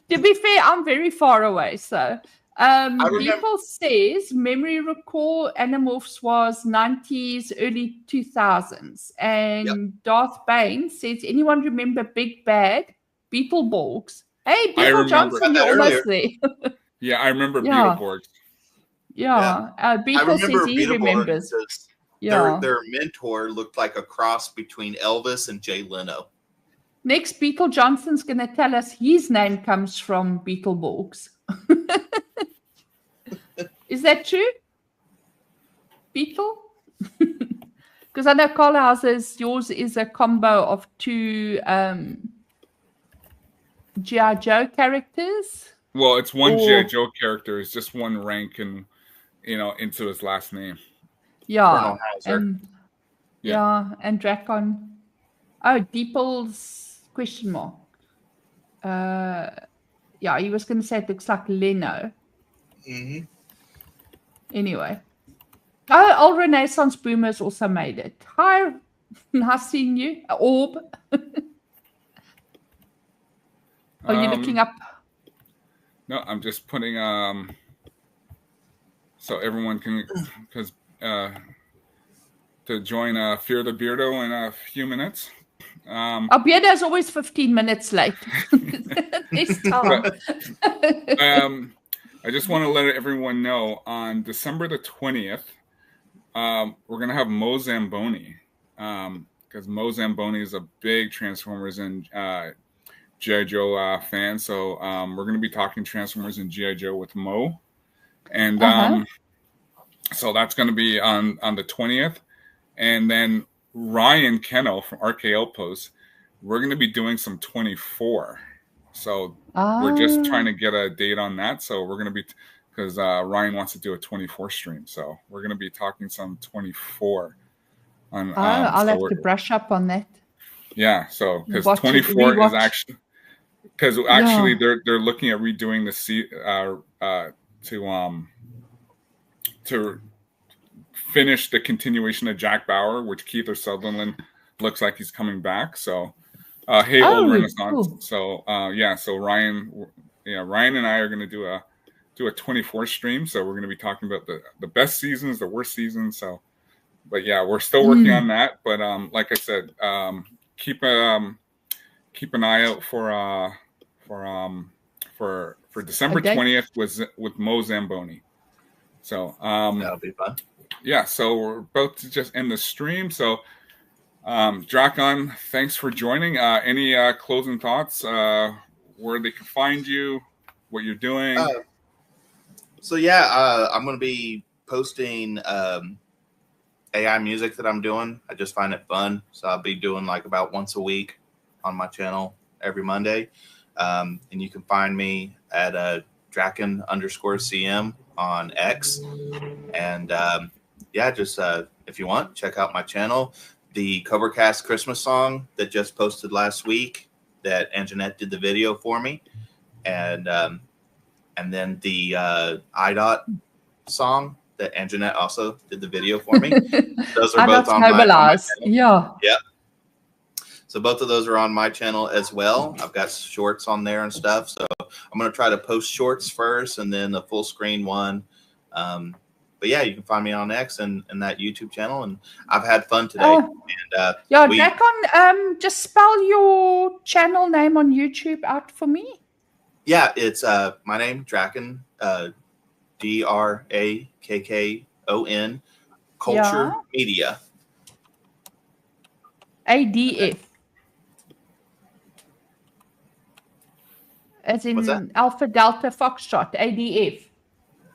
To be fair, I'm very far away. So people says Memory Recall Animorphs was 90s, early 2000s. And Darth Bane says, anyone remember Big Bad Beetleborgs? Hey, Beetle Johnson, you're almost there. Yeah, I remember Beetleborgs. Yeah. Beetle says he remembers. Their mentor looked like a cross between Elvis and Jay Leno. Next, Beetle Johnson's going to tell us his name comes from Beetleborgs. Is that true? Beetle? Because I know ColHauser's, yours is a combo of two G.I. Joe characters. Well, it's one G.I. Joe character. It's just one rank and into his last name. Yeah. And Dracon. Oh, Deeple's question mark. He was going to say it looks like Leno. Mm-hmm. Anyway. Oh, Old Renaissance Boomers also made it. Hi, nice seeing you. Orb. Are you looking up? No, I'm just putting so everyone can to join Fear the Beardo in a few minutes. Beardo is always 15 minutes late. This time. I just want to let everyone know on December the 20th, we're going to have Mo Zamboni because Mo Zamboni is a big Transformers and G.I. Joe fan. So we're going to be talking Transformers and G.I. Joe with Mo. And so that's going to be on the 20th. And then Ryan Kennel from RKL Post, we're going to be doing some 24. So we're just trying to get a date on that. So we're going to be, because Ryan wants to do a 24 stream. So we're going to be talking some 24. I'll have to brush up on that. Yeah. So because 24 is actually, they're looking at redoing the to finish the continuation of Jack Bauer, which Keith Sutherland looks like he's coming back. So, Old Renaissance. Cool. So, so Ryan and I are going to do a 24 stream. So we're going to be talking about the best seasons, the worst seasons. So, but yeah, we're still working on that. But like I said, keep an eye out for December 20th with Mo Zamboni. So that'll be fun. Yeah, so we're about to just end the stream. So Dracon, thanks for joining. Any closing thoughts? Where they can find you, what you're doing? I'm going to be posting AI music that I'm doing. I just find it fun. So I'll be doing like about once a week on my channel every Monday. And you can find me at Draken_CM on X. And if you want, check out my channel. The CobraCast Christmas song that just posted last week that Anjanette did the video for me. And then the IDOT song that Anjanette also did the video for me. Those are both on my channel. Yeah. So both of those are on my channel as well. I've got shorts on there and stuff. So I'm going to try to post shorts first and then the full screen one. But yeah, you can find me on X and that YouTube channel. And I've had fun today. Dracon, just spell your channel name on YouTube out for me. Yeah, it's my name, Draken, DRAKKON, Culture Media. ADF. As in Alpha Delta Foxtrot, ADF.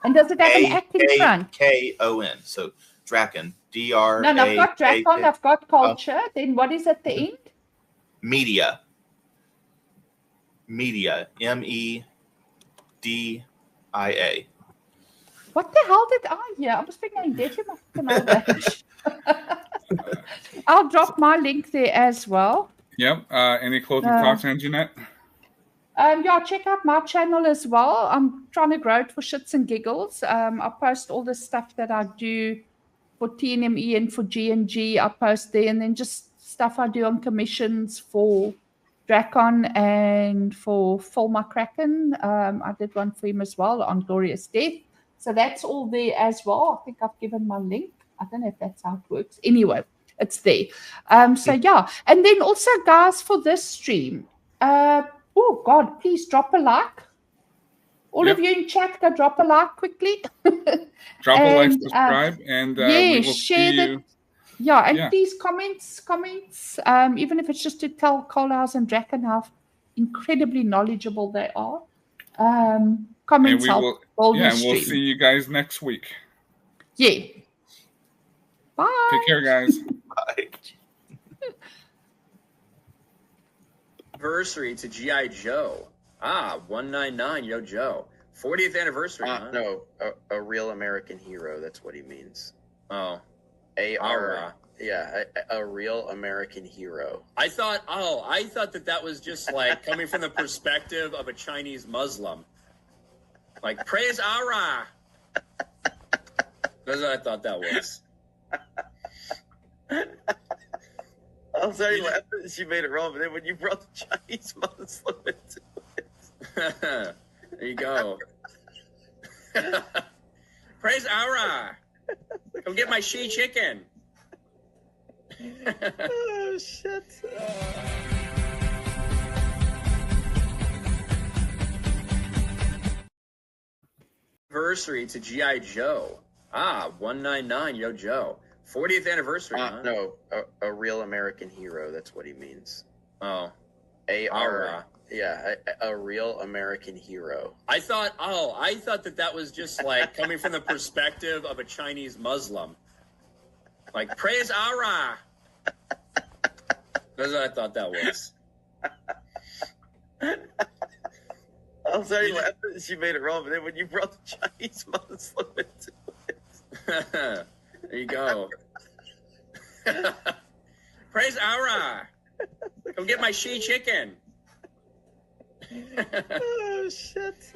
And does it have an act in front? KON. So Draken, DRAKKON. No, I've got Draken, I've got Culture. Then what is at the end? Media. MEDIA. What the hell did I hear? I was thinking that you must know that. I'll drop my link there as well. Yep. Any closing thoughts, Anjanette? Check out my channel as well. I'm trying to grow it for shits and giggles. I post all the stuff that I do for TNME and for G&G, I post there, and then just stuff I do on commissions for Dracon and for Phil McCracken. I did one for him as well on Glorious Death. So that's all there as well. I think I've given my link. I don't know if that's how it works. Anyway, it's there. So yeah. And then also, guys, for this stream, oh God, please drop a like. All of you in chat, go drop a like quickly. Drop a like, subscribe, and we will share see you. Yeah, and please comments, even if it's just to tell ColHauser's and Draken how incredibly knowledgeable they are. Comments help. And we'll see you guys next week. Yeah. Bye. Take care, guys. Bye. Anniversary to G.I. Joe. 199, yo Joe. 40th anniversary. No, a real American hero. That's what he means. Oh. ARAH. Yeah, a real American hero. I thought that was just like coming from the perspective of a Chinese Muslim. Like, praise ARAH. That's what I thought that was. I'm sorry, she made it wrong, but then when you brought the Chinese Muslim into it. There you go. Praise ARAH. Come get my she chicken. Oh, shit. Anniversary to G.I. Joe. 199, yo Joe. 40th anniversary. No, a real American hero. That's what he means. Oh. ARAH. Yeah, a real American hero. I thought that was just like coming from the perspective of a Chinese Muslim. Like, praise ARAH. That's what I thought that was. I'm sorry, she made it wrong, but then when you brought the Chinese Muslim into it. There you go. Praise ARAH. Come get my she chicken. Oh, shit.